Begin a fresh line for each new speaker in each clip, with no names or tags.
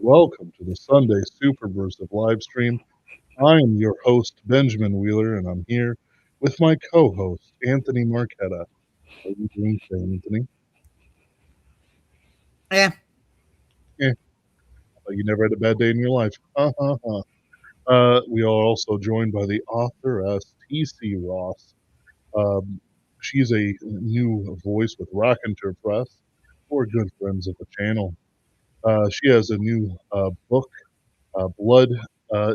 Welcome to the Sunday Superversive live stream. I am your host, Benjamin Wheeler, and I'm here with my co host, Anthony Marquetta. How are you doing today, Anthony?
Yeah,
Eh, like you never had a bad day in your life. Ha ha ha. We are also joined by the authoress, T.C. Ross. Um, she's a new voice with Raconteur Press. We're good friends of the channel. She has a new book, Blood.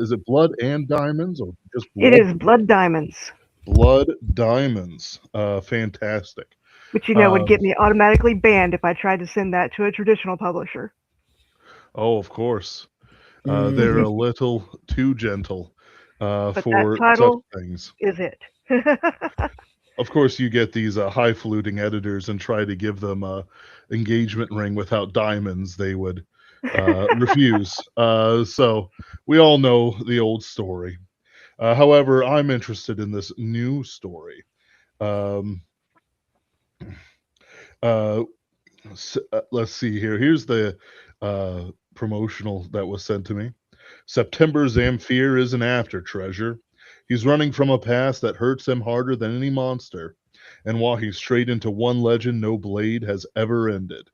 Is it Blood and Diamonds or just
It
Blood?
is Blood Diamonds,
Blood Diamonds. Fantastic.
which would
Uh,
get me automatically banned if I tried to send that to a traditional publisher.
oh, of course. They're
mhm.
a little too gentle
But that
for such
title
things.
is it.
Of course, you get these highfalutin editors and try to give them a engagement ring without diamonds. They would refuse. So we all know the old story. However, I'm interested in this new story. Um, uh, let's see here. Here's the promotional that was sent to me. September Zamfir isn't after treasure. He's running from a past that hurts him harder than any monster, and walking straight into one legend no blade has ever ended.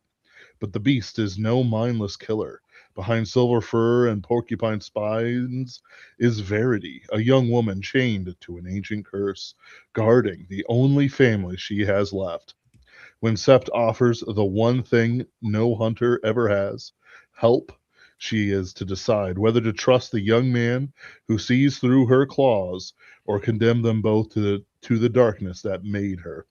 But the beast is no mindless killer. Behind silver fur and porcupine spines is Verity, a young woman chained to an ancient curse, guarding the only family she has left. When Sept offers the one thing no hunter ever has, help, she is to decide whether to trust the young man who sees through her claws or condemn them both to the darkness that made her.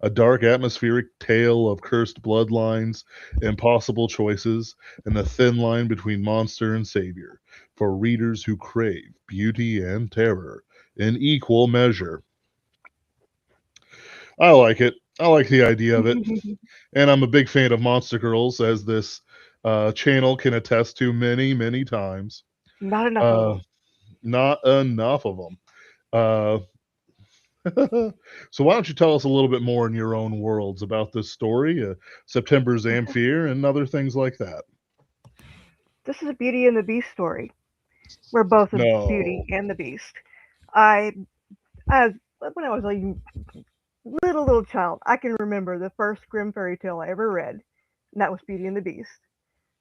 A dark atmospheric tale of cursed bloodlines, impossible choices, and the thin line between monster and savior for readers who crave beauty and terror in equal measure. I like it. I like the idea of it. And I'm a big fan of Monster Girls, as this channel can attest to many, many times.
Not enough of
Uh,
them.
Not enough of them. Uh, so why don't you tell us a little bit more in your own worlds about this story, September's Zamfir, and other things like that?
This is a Beauty and the Beast story. We're both a Beauty
No.
and the Beast. I, as when I was a little child, I can remember the first Grimm fairy tale I ever read, and that was Beauty and the Beast,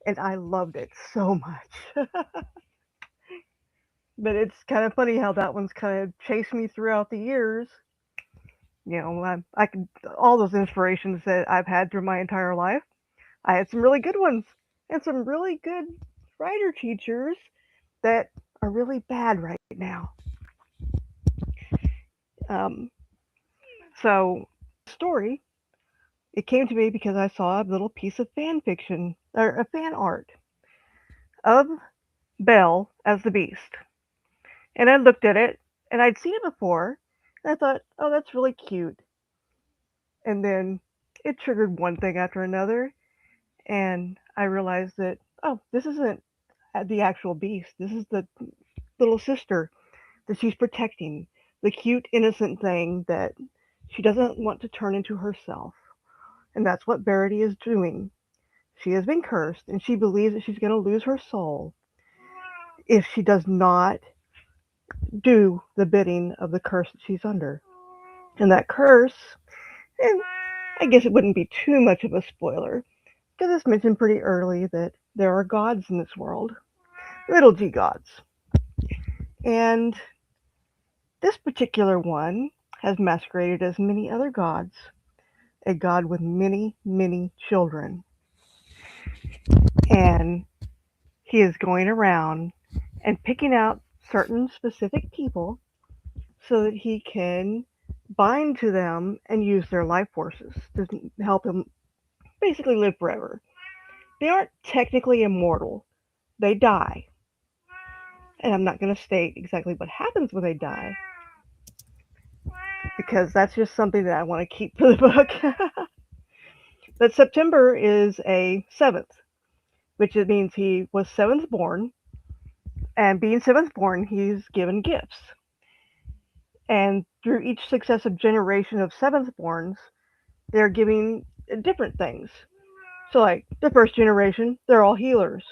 and I loved it so much. But it's kind of funny how that one's kind of chased me throughout the years. I can all those inspirations that I've had through my entire life. I had some really good ones and some really good writer teachers that are really bad right now. Um, so story, it came to me because I saw a little piece of fan fiction or a fan art of Belle as the Beast, and I looked at it and I'd seen it before, and I thought, oh, that's really cute. And then it triggered one thing after another, and I realized that, oh, this isn't the actual Beast. This is the little sister that she's protecting, the cute, innocent thing that she doesn't want to turn into herself. And that's what Verity is doing. She has been cursed, and she believes that she's going to lose her soul if she does not do the bidding of the curse that she's under. And that curse, and I guess it wouldn't be too much of a spoiler, because it's mentioned pretty early that there are gods in this world, little g gods. And this particular one has masqueraded as many other gods, a god with many, many children. And he is going around and picking out certain specific people so that he can bind to them and use their life forces to help him basically live forever. They aren't technically immortal, they die. And I'm not going to state exactly what happens when they die because that's just something that I want to keep for the book. But September is a seventh, which means he was seventh born, and being seventh born, he's given gifts. And through each successive generation of seventh borns, they're giving different things. So, like the first generation, they're all healers.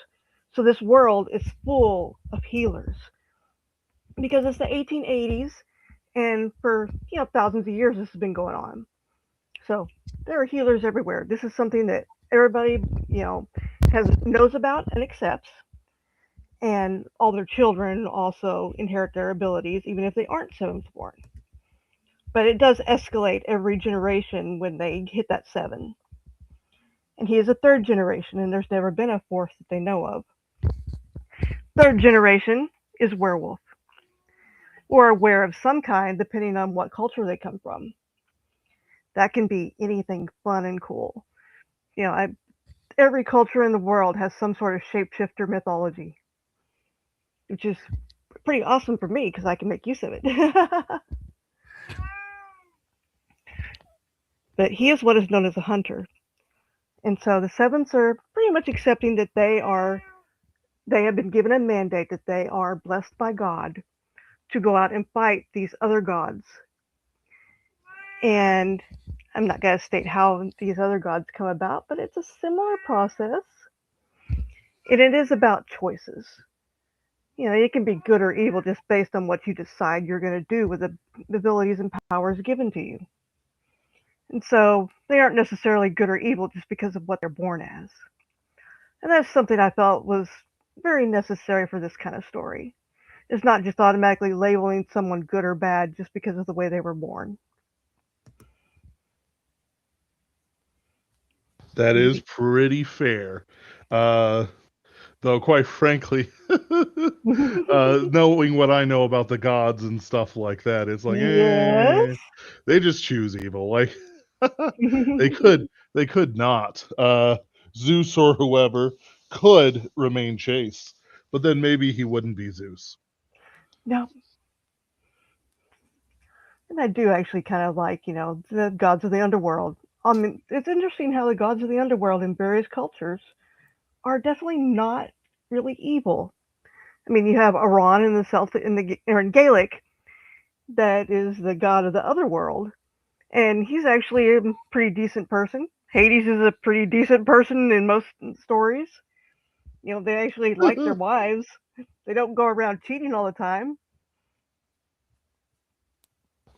So this world is full of healers because it's the 1880s, and for thousands of years this has been going on. So there are healers everywhere. This is something that everybody you know has knows about and accepts, and all their children also inherit their abilities, even if they aren't seventh born. But it does escalate every generation when they hit that seven. And he is a third generation, and there's never been a fourth that they know of. Third generation is werewolf, or aware of some kind, depending on what culture they come from. That can be anything fun and cool. You know, I, every culture in the world has some sort of shapeshifter mythology, which is pretty awesome for me because I can make use of it. But he is what is known as a hunter. And so the sevenths are pretty much accepting that they have been given a mandate that they are blessed by God to go out and fight these other gods. And I'm not going to state how these other gods come about, but it's a similar process. And it is about choices. It can be good or evil just based on what you decide you're going to do with the abilities and powers given to you. And so they aren't necessarily good or evil just because of what they're born as. And that's something I felt was very necessary for this kind of story. It's not just automatically labeling someone good or bad just because of the way they were born.
That is
Easy.
pretty fair. Uh, though, quite frankly, knowing what I know about the gods and stuff like that, it's like,
Yes.
they just choose evil. Like, they could, they could not. Zeus or whoever could remain chaste, but then maybe he wouldn't be Zeus.
No, and I do actually kind of like, the gods of the underworld. I mean, it's interesting how the gods of the underworld in various cultures are definitely not really evil. I mean, you have Iran in the Celtic in the or in Gaelic that is the god of the other world, and he's actually a pretty decent person. Hades is a pretty decent person in most stories. They actually like their wives. They don't go around cheating all the time.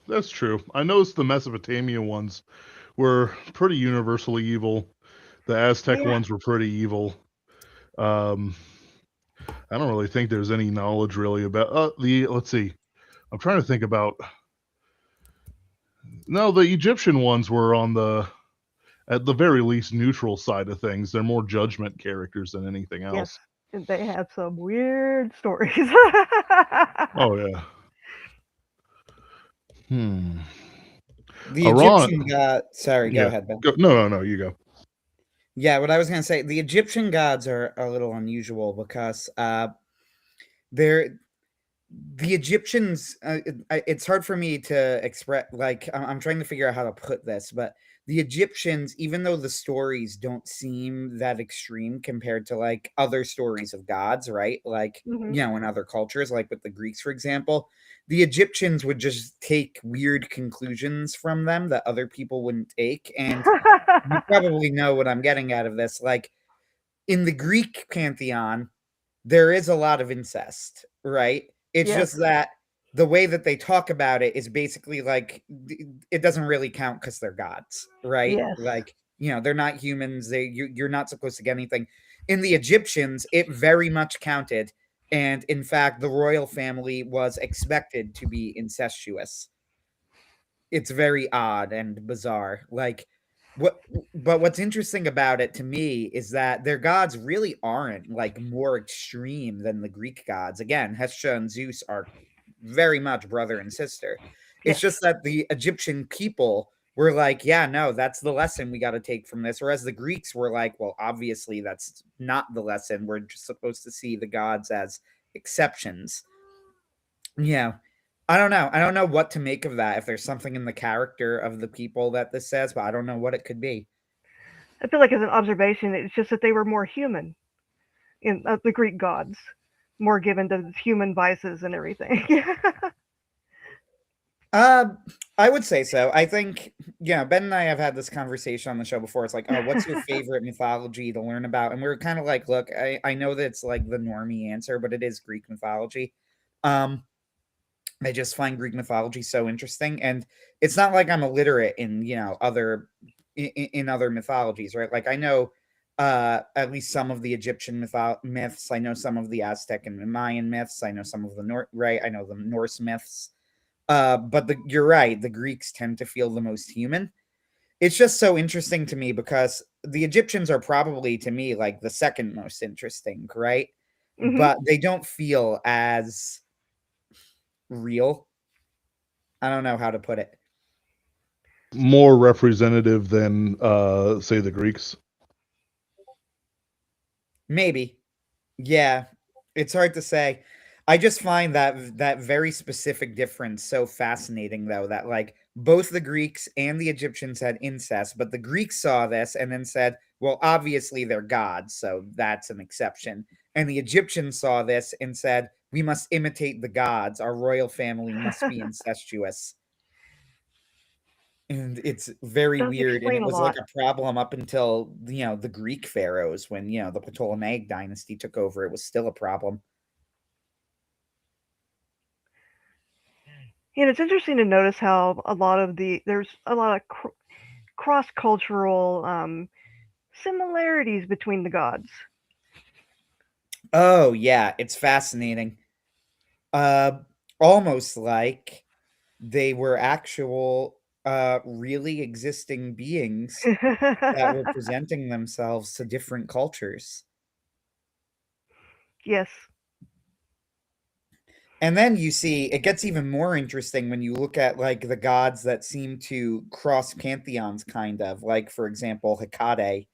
That's true. I noticed the Mesopotamia ones were pretty universally evil. The Aztec
Yeah.
ones were pretty evil. Um, I don't really think there's any knowledge really about the. Let's see. I'm trying to think about. No, the Egyptian ones were on the at the very least neutral side of things. They're more judgment characters than anything
Yes.
else.
And they have some weird stories.
Oh yeah. Hmm.
The
Iran.
Egyptian god. Sorry, go
Yeah.
ahead, Ben.
Go, no. You go.
Yeah, what I was gonna say, the Egyptian gods are a little unusual because they're the Egyptians. It's hard for me to express. Like, I'm trying to figure out how to put this, but the Egyptians, even though the stories don't seem that extreme compared to like other stories of gods, right? Like,
Hmm.
in other cultures, like with the Greeks, for example, the Egyptians would just take weird conclusions from them that other people wouldn't take, and you probably know what I'm getting out of this. Like in the Greek pantheon, there is a lot of incest, right? It's
Yes.
just that the way that they talk about it is basically like it doesn't really count because they're gods, right?
Yes.
Like, they're not humans. You're not supposed to get anything. In the Egyptians, it very much counted. And in fact, the royal family was expected to be incestuous. It's very odd and bizarre. Like what but what's interesting about it to me is that their gods really aren't like more extreme than the Greek gods. Again, Hestia and Zeus are very much brother and sister. It's
Yes.
just that the Egyptian people were like, yeah, no, that's the lesson we got to take from this. Whereas the Greeks were like, well, obviously that's not the lesson. We're just supposed to see the gods as exceptions. Yeah. I don't know. I don't know what to make of that. If there's something in the character of the people that this says, but I don't know what it could be.
I feel like as an observation, it's just that they were more human in the Greek gods, more given to human vices and everything.
Uh I would say so. I think, Ben and I have had this conversation on the show before. It's like, oh, what's your favorite mythology to learn about? And we are kind of like, look, I know that it's like the normie answer, but it is Greek mythology. Um, I just find Greek mythology so interesting, and it's not like I'm illiterate in other in other mythologies, right? Like I know at least some of the Egyptian myths. I know some of the Aztec and Mayan myths. I know some of the right. I know the Norse myths. But you're right. The Greeks tend to feel the most human. It's just so interesting to me because the Egyptians are probably to me like the second most interesting, right?
Hmm.
But they don't feel as real. I don't know how to put it.
More representative than, say, the Greeks.
Maybe. Yeah. It's hard to say. I just find that very specific difference so fascinating though, that like both the Greeks and the Egyptians had incest, but the Greeks saw this and then said, well, obviously they're gods, so that's an exception. And the Egyptians saw this and said, we must imitate the gods. Our royal family must be incestuous. And it's very
Does
weird, and
explain
it
a
was like
lot.
a problem up until, the Greek pharaohs when, the Ptolemaic dynasty took over, it was still a problem.
And it's interesting to notice how there's a lot of cross cultural similarities between the gods.
Oh, yeah, it's fascinating. Uh, Almost like they were actual, really existing beings that were presenting themselves to different cultures.
Yes.
And then you see it gets even more interesting when you look at like the gods that seem to cross pantheons, kind of like, for example, Hecate,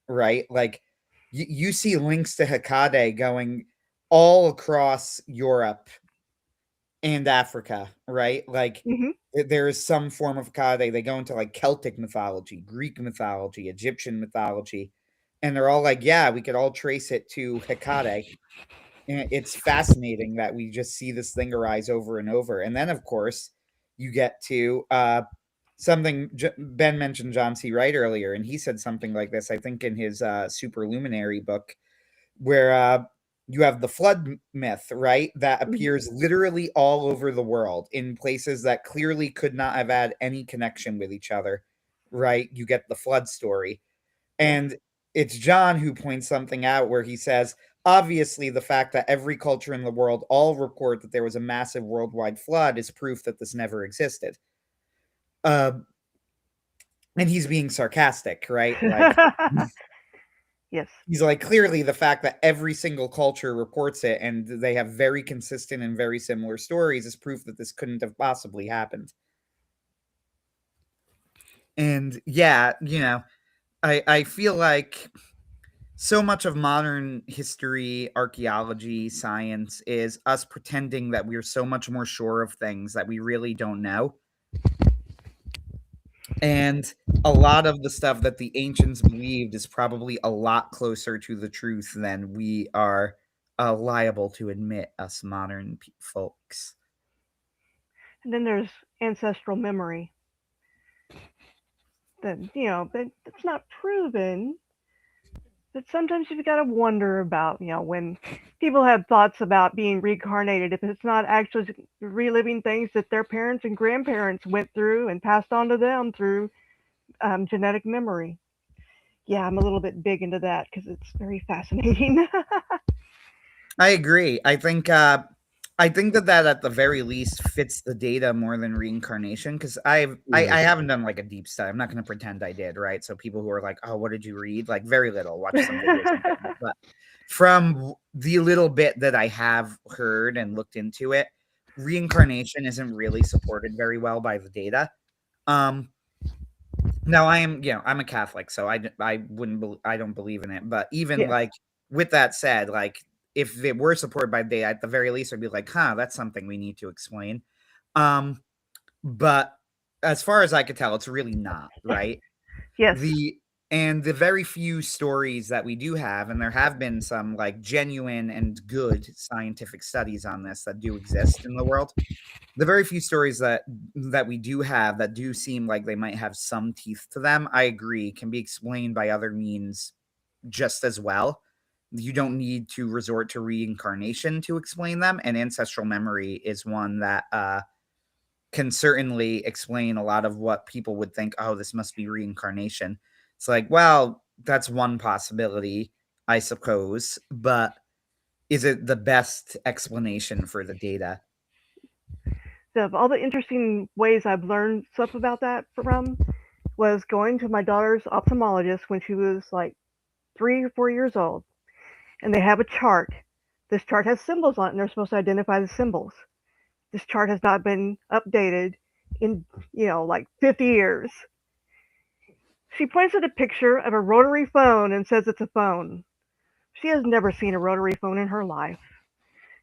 right? Like you see links to Hecate going all across Europe and Africa, right? Like
Hmm.
there is some form of Hecate. They go into like Celtic mythology, Greek mythology, Egyptian mythology, and they're all like, yeah, we could all trace it to Hecate. And it's fascinating that we just see this thing arise over and over. And then, of course, you get to something Ben mentioned John C. Wright earlier, and he said something like this, I think, in his Superluminary book, where you have the flood myth, right? That
Hmm.
appears literally all over the world in places that clearly could not have had any connection with each other, right? You get the flood story.
Yes.
And it's John who points something out where he says, obviously, the fact that every culture in the world all report that there was a massive worldwide flood is proof that this never existed. Uh, and he's being sarcastic, right? Like,
Yes.
he's like, clearly, the fact that every single culture reports it and they have very consistent and very similar stories is proof that this couldn't have possibly happened. And yeah, I feel like so much of modern history, archaeology, science is us pretending that we're so much more sure of things that we really don't know. And a lot of the stuff that the ancients believed is probably a lot closer to the truth than we are liable to admit, us modern folks.
And then there's ancestral memory that, that's not proven. But sometimes you've got to wonder about, when people have thoughts about being reincarnated, if it's not actually reliving things that their parents and grandparents went through and passed on to them through genetic memory. Yeah, I'm a little bit big into that because it's very fascinating.
I agree. I think that at the very least fits the data more than reincarnation, because I
Right.
haven't done like a deep study. I'm not going to pretend I did, right? So people who are like, oh, what did you read? Like very little. Watch some videos and things. But from the little bit that I have heard and looked into it, reincarnation isn't really supported very well by the data. Um, Now I am, I'm a Catholic, so I wouldn't I don't believe in it. But even
Yes.
like with that said, like if it were supported by data, at the very least, I'd be like, huh, that's something we need to explain. Um, but as far as I could tell, it's really not right.
Yes.
The And the very few stories that we do have, and there have been some like genuine and good scientific studies on this that do exist in the world. The very few stories that we do have that do seem like they might have some teeth to them, I agree, can be explained by other means just as well. You don't need to resort to reincarnation to explain them, and ancestral memory is one that can certainly explain a lot of what people would think, oh, this must be reincarnation. It's like, well, that's one possibility, I suppose, but is it the best explanation for the data?
So of all the interesting ways I've learned stuff about that from was going to my daughter's ophthalmologist when she was like 3 or 4 years old, and they have a chart. This chart has symbols on it, and they're supposed to identify the symbols. This chart has not been updated in, like 50 years. She points at a picture of a rotary phone and says it's a phone. She has never seen a rotary phone in her life.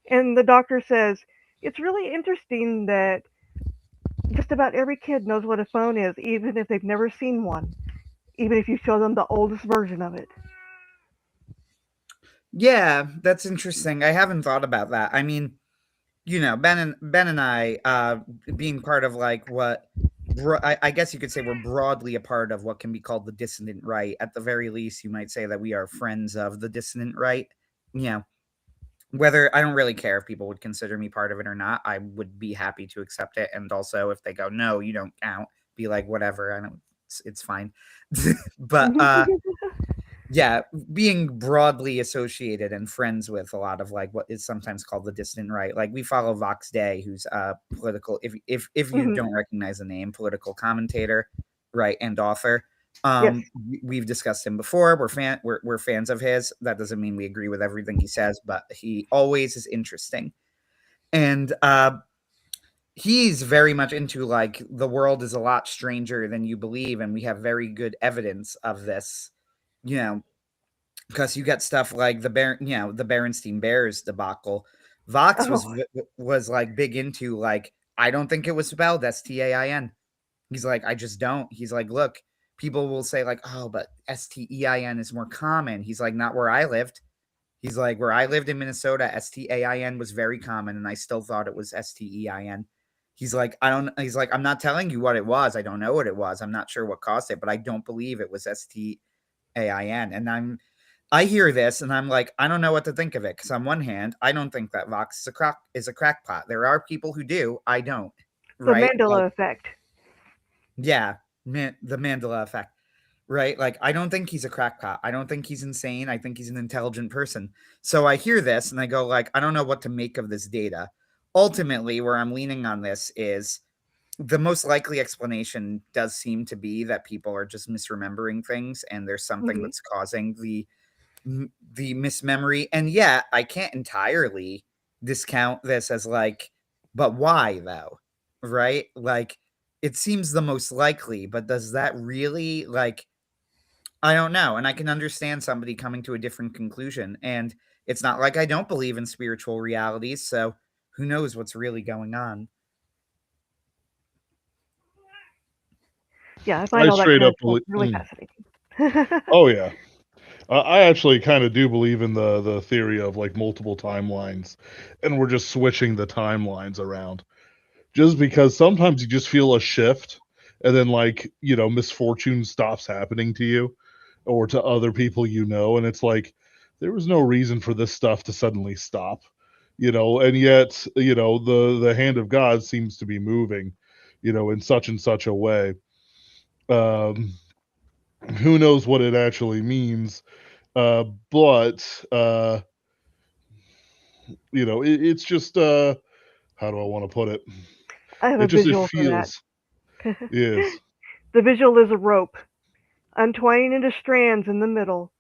And the doctor says, it's really interesting that just about every kid knows what a phone is, even if they've never seen one, even if you show them the oldest version of it.
Yeah, that's interesting. I haven't thought about that. I mean, Ben and I, being part of like what I guess you could say we're broadly a part of what can be called the dissident right. At the very least, you might say that we are friends of the dissident right. You know, whether I don't really care if people would consider me part of it or not, I would be happy to accept it. And also, if they go, no, you don't count, be like, whatever. I don't. It's fine. But yeah, being broadly associated and friends with a lot of like what is sometimes called the distant right. Like we follow Vox Day, who's a political, if you
Mhm.
don't recognize the name, political commentator, right, and author.
Yes.
We've discussed him before. We're fans of his. That doesn't mean we agree with everything he says, but he always is interesting. And he's very much into like the world is a lot stranger than you believe, and we have very good evidence of this. You know, because you get stuff like the Berenstein Bears debacle. Vox
Oh,
was like big into like I don't think it was spelled Stein. He's like I just don't. He's like look, people will say like oh but Stein is more common. He's like not where I lived. He's like where I lived in Minnesota, Stain was very common, and I still thought it was Stein. He's like I don't. He's like I'm not telling you what it was. I don't know what it was. I'm not sure what caused it, but I don't believe it was Stain. And I hear this and I'm like, I don't know what to think of it because on one hand, I don't think that Vox is a crackpot. There are people who do. I don't.
the
Right? Like,
Mandela effect.
yeah, the Mandela effect. Right? Like, I don't think he's a crackpot. I don't think he's insane. I think he's an intelligent person. So I hear this and I go like, I don't know what to make of this data. Ultimately, where I'm leaning on this is the most likely explanation does seem to be that people are just misremembering things and there's something
Hmm.
that's causing the mismemory. And yeah, I can't entirely discount this as like, but why though? Right? Like, it seems the most likely, but does that really like, I don't know. And I can understand somebody coming to a different conclusion. And it's not like I don't believe in spiritual realities. So who knows what's really going on?
Yeah, I find
I
all that
straight
kind
up
of stuff
believe.
really fascinating.
Oh yeah, I actually kind of do believe in the theory of like multiple timelines, and we're just switching the timelines around. Just because sometimes you just feel a shift, and then like misfortune stops happening to you or to other people and it's like there was no reason for this stuff to suddenly stop, and yet the hand of God seems to be moving, in such and such a way. Um, who knows what it actually means? But it's just how do I want to put it?
I have
It
a
just it
visual for that.
feels yes.
The visual is a rope, untwining into strands in the middle,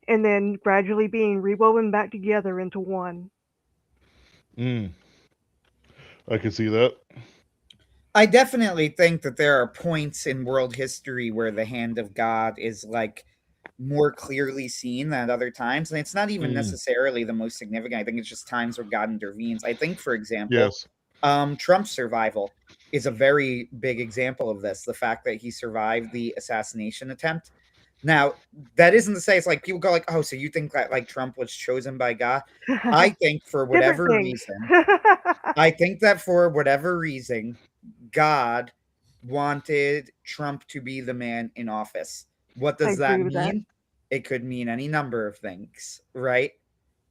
and then gradually being rewoven back together into one.
Mm, I can see that.
I definitely think that there are points in world history where the hand of God is like more clearly seen than at other times. And it's not even
Mm,
necessarily the most significant. I think it's just times where God intervenes. I think, for example,
yes.
Trump's survival is a very big example of this. The fact that he survived the assassination attempt. Now, that isn't to say it's like people go like, "Oh, so you think that like Trump was chosen by God?" I think for
Different
whatever
things.
reason, I think that for whatever reason, God wanted Trump to be the man in office. What
I
does that
agree with that.
mean? It could mean any number of things, right?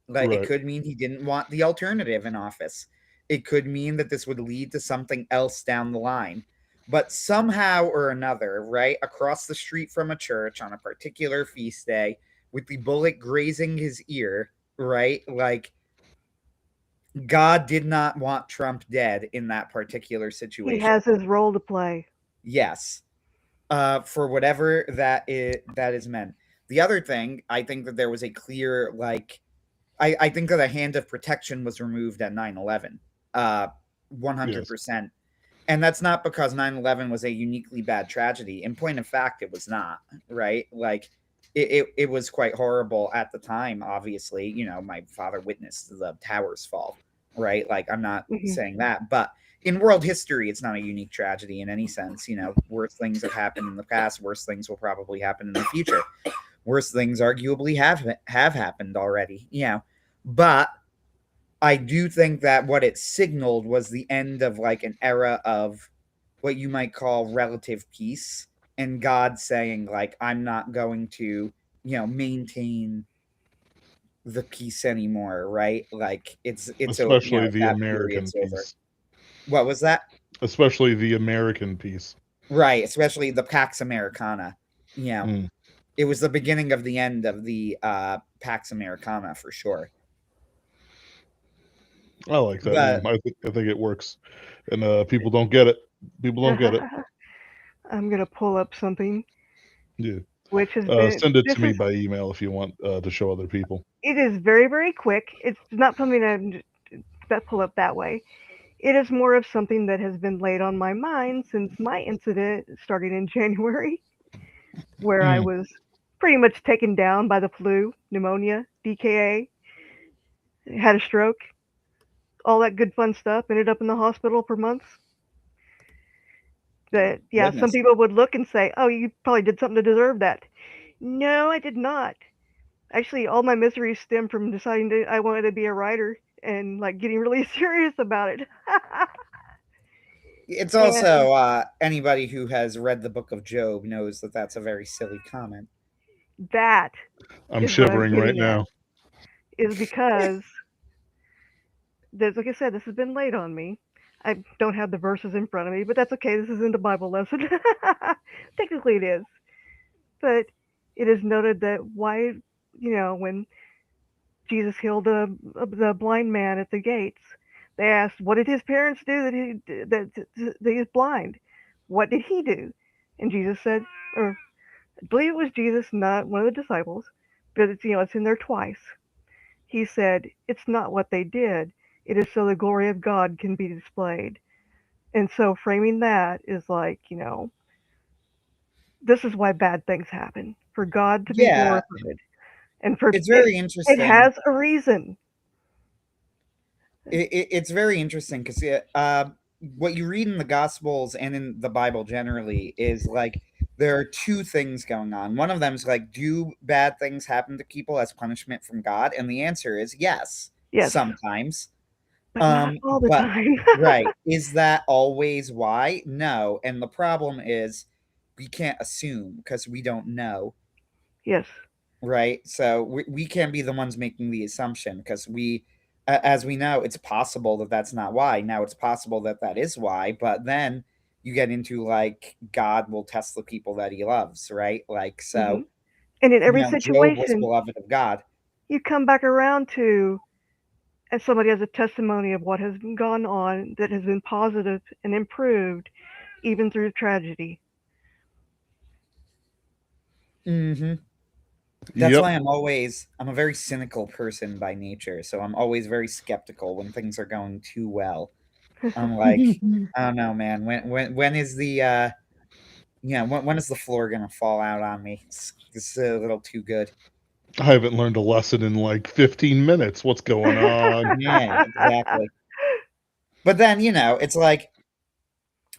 Like it
Right.
could mean he didn't want the alternative in office. It could mean that this would lead to something else down the line. But somehow or another, right, across the street from a church on a particular feast day, with the bullet grazing his ear, right? Like God did not want Trump dead in that particular
He
situation.
has his role to play.
Yes. For whatever that is meant. The other thing, I think that there was a clear like I think that a hand of protection was removed at 9/11. Uh
Yes.
100%. And that's not because 9/11 was a uniquely bad tragedy. In point of fact, it was not, right? Like it was quite horrible at the time, obviously. My father witnessed the towers fall, right? Like I'm not
Hmm.
saying that, but in world history, it's not a unique tragedy in any sense. Worse things have happened in the past, worse things will probably happen in the future. Worse things arguably have happened already, But I do think that what it signaled was the end of like an era of what you might call relative peace, and God saying like I'm not going to, maintain the peace anymore, right? Like
Especially the
that
American
period's over.
piece.
What was that?
Especially the American piece.
Right, especially the Pax Americana. You know,
Mm.
it was the beginning of the end of the Pax Americana for sure.
I like that
But
name. I think it works, and people don't get it. People don't get it.
I'm gonna pull up something
Yeah.
which has been
Send it
this
to me
is
by email if you want to show other people.
it is very very quick. It's not something that pull up that way. It is more of something that has been laid on my mind since my incident starting in January, where I
Mm.
was pretty much taken down by the flu, pneumonia, DKA, had a stroke, all that good fun stuff. Ended up in the hospital for months. That yeah, some
goodness,
people would look and say, "Oh, you probably did something to deserve that." No, I did not. Actually, all my misery stemmed from deciding that I wanted to be a writer and like getting really serious about it.
it's
And
also anybody who has read the Book of Job knows that that's a very silly comment.
that
I'm
is what I'm
shivering right
getting at.
now.
Is because there's like I said, this has been laid on me. I don't have the verses in front of me, but that's okay. This isn't a Bible lesson. Technically, it is, but it is noted that when Jesus healed the blind man at the gates, they asked, "What did his parents do that he is blind? What did he do?" And Jesus said, or I believe it was Jesus, not one of the disciples, but it's in there twice. He said, "It's not what they did. It is so the glory of God can be displayed." And so framing that is like, this is why bad things happen for God to be
Yeah,
glorified, and for
it's
it.
very
It
interesting.
has a reason.
It's very interesting because what you read in the Gospels and in the Bible generally is like there are two things going on. One of them is like, do bad things happen to people as punishment from God? And the answer is yes,
Yes,
sometimes.
but not all the
But
time.
right, is that always why? No. And the problem is we can't assume because we don't know,
Yes.
right? So we can't be the ones making the assumption because as we know, it's possible that that's not why. Now it's possible that that is why, but then you get into like God will test the people that he loves, right? Like,
Hmm.
so,
And in every
Job was
situation,
beloved of God.
you come back around to, and somebody has a testimony of what has gone on that has been positive and improved even through tragedy.
Hmm. That's
Yep.
why I'm a very cynical person by nature. So I'm always very skeptical when things are going too well. I'm like, I don't know, man. When is the when is the floor gonna fall out on me? It's a little too good.
I haven't learned a lesson in like 15 minutes. What's going on?
Yeah, exactly. But then it's like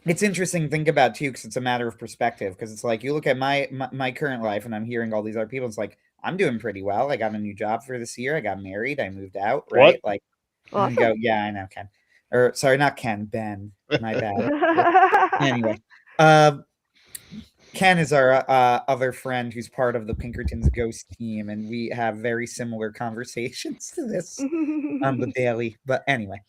it's interesting to think about too, because it's a matter of perspective. Because it's like you look at my current life, and I'm hearing all these other people. It's like I'm doing pretty well. I got a new job for this year. I got married. I moved out. Right,
What?
like you can go,
Awesome.
yeah, I know Ken, or sorry, not Ken, Ben. My bad. Anyway, uh, Ken is our other friend who's part of the Pinkertons Ghost team, and we have very similar conversations to this on the daily. But anyway,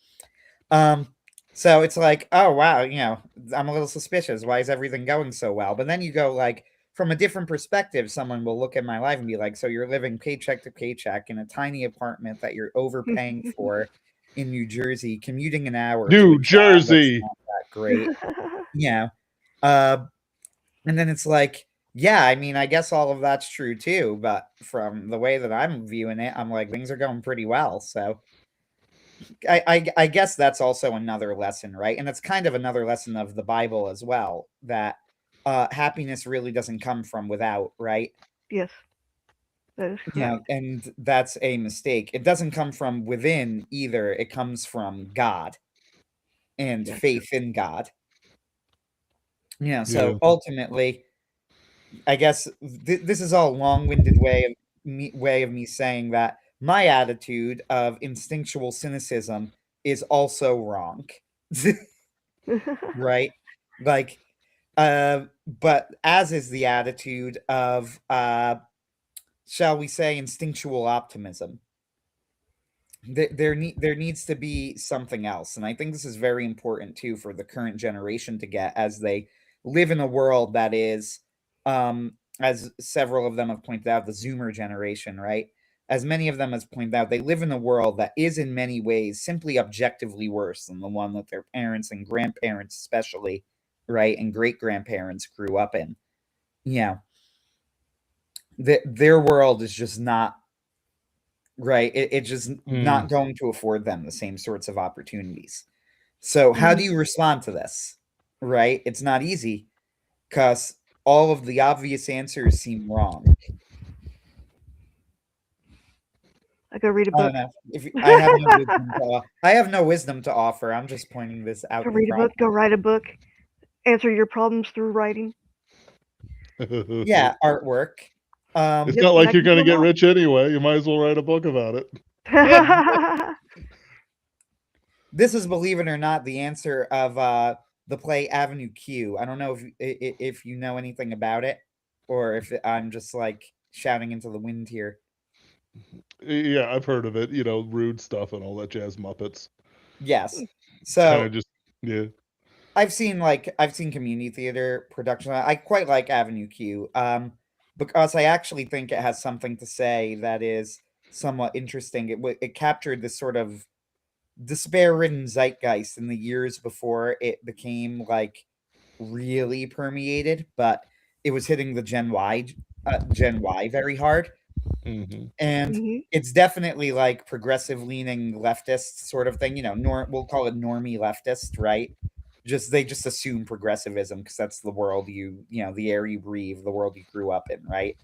um, so it's like, oh wow, I'm a little suspicious. Why is everything going so well? But then you go like from a different perspective, someone will look at my life and be like, so you're living paycheck to paycheck in a tiny apartment that you're overpaying for in New Jersey, commuting an hour to a
New
job that's
Jersey.
not that great. You know, uh, and then it's like, yeah, I mean, I guess all of that's true too, but from the way that I'm viewing it, I'm like, things are going pretty well. So I guess that's also another lesson, right? And it's kind of another lesson of the Bible as well, that happiness really doesn't come from without, right?
Yes, that is
Yeah,
correct.
and that's a mistake. It doesn't come from within either. It comes from God and
Yes.
faith in God.
Yeah.
So ultimately, I guess this is all long-winded way of me saying that my attitude of instinctual cynicism is also wrong. Right? Like, but as is the attitude of, shall we say, instinctual optimism. There needs to be something else, and I think this is very important too for the current generation to get as they live in a world that is, as several of them have pointed out, the Zoomer generation, right? As many of them has pointed out, they live in a world that is in many ways simply objectively worse than the one that their parents and grandparents, especially, right, and great grandparents grew up in. Yeah, their world is just not right. It's just
Mm.
not going to afford them the same sorts of opportunities. So, how do
Mhm.
you respond to this? Right? It's not easy because all of the obvious answers seem wrong.
I go read a
I don't
book.
know. If I have no wisdom I have no wisdom to offer. I'm just pointing this
Go
out in
read a book.
process.
Go write a book. Answer your problems through writing.
Yeah, artwork.
It's
Yep,
not like
that
you're
can
going to
do
get rich anyway. You might as well write a book about it.
a
This is, believe it or not, the answer of the play Avenue Q. I don't know if you know anything about it, or if I'm just like shouting into the wind here.
Yeah, I've heard of it. Rude stuff and all that jazz Muppets.
Yes.
Kind of
So
just, yeah.
I've seen community theater production. I quite like Avenue Q, because I actually think it has something to say that is somewhat interesting. It captured this sort of despair-ridden zeitgeist in the years before it became like really permeated, but it was hitting the Gen Y very hard,
Hmm.
and
Mhm.
it's definitely like progressive leaning leftist sort of thing. We'll call it normie leftist, right? Just they just assume progressivism because that's the world the air you breathe, the world you grew up in, right?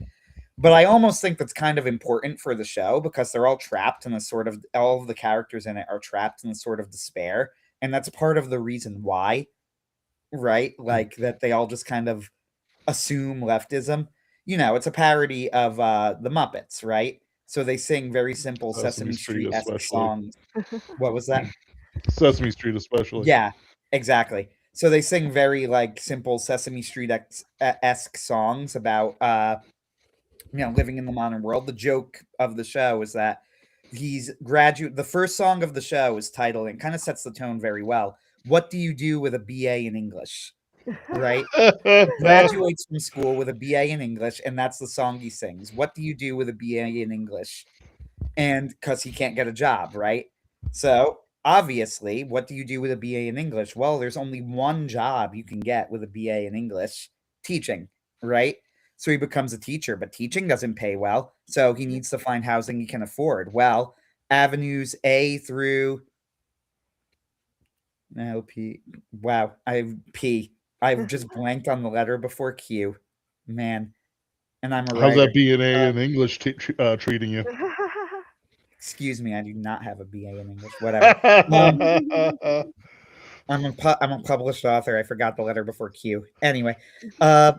But I almost think that's kind of important for the show because they're all trapped in a sort of all of the characters in it are trapped in a sort of despair, and that's part of the reason why, right? Like that they all just kind of assume leftism. It's a parody of the Muppets, right? So they sing very simple
Sesame
Sesame
Street,
Street-esque
especially.
songs. What was that?
Sesame Street, especially.
Yeah, exactly. So they sing very like simple Sesame Street esque songs about living in the modern world. The joke of the show is that he's graduate. The first song of the show is titled and kind of sets the tone very well. What do you do with a BA in English? Right? Graduates from school with a BA in English, and that's the song he sings. What do you do with a BA in English? And because he can't get a job, right? So obviously, what do you do with a BA in English? Well, there's only one job you can get with a BA in English: teaching, right? So he becomes a teacher, but teaching doesn't pay well. So he needs to find housing he can afford. Well, avenues A through no P. Wow, I've P. I've just blanked on the letter before Q. Man, and I'm a
How's
writer.
that B&A
Uh,
in English treating you?
excuse me, I do not have a BA in English. Whatever. Um, I'm a published author. I forgot the letter before Q. Anyway, uh,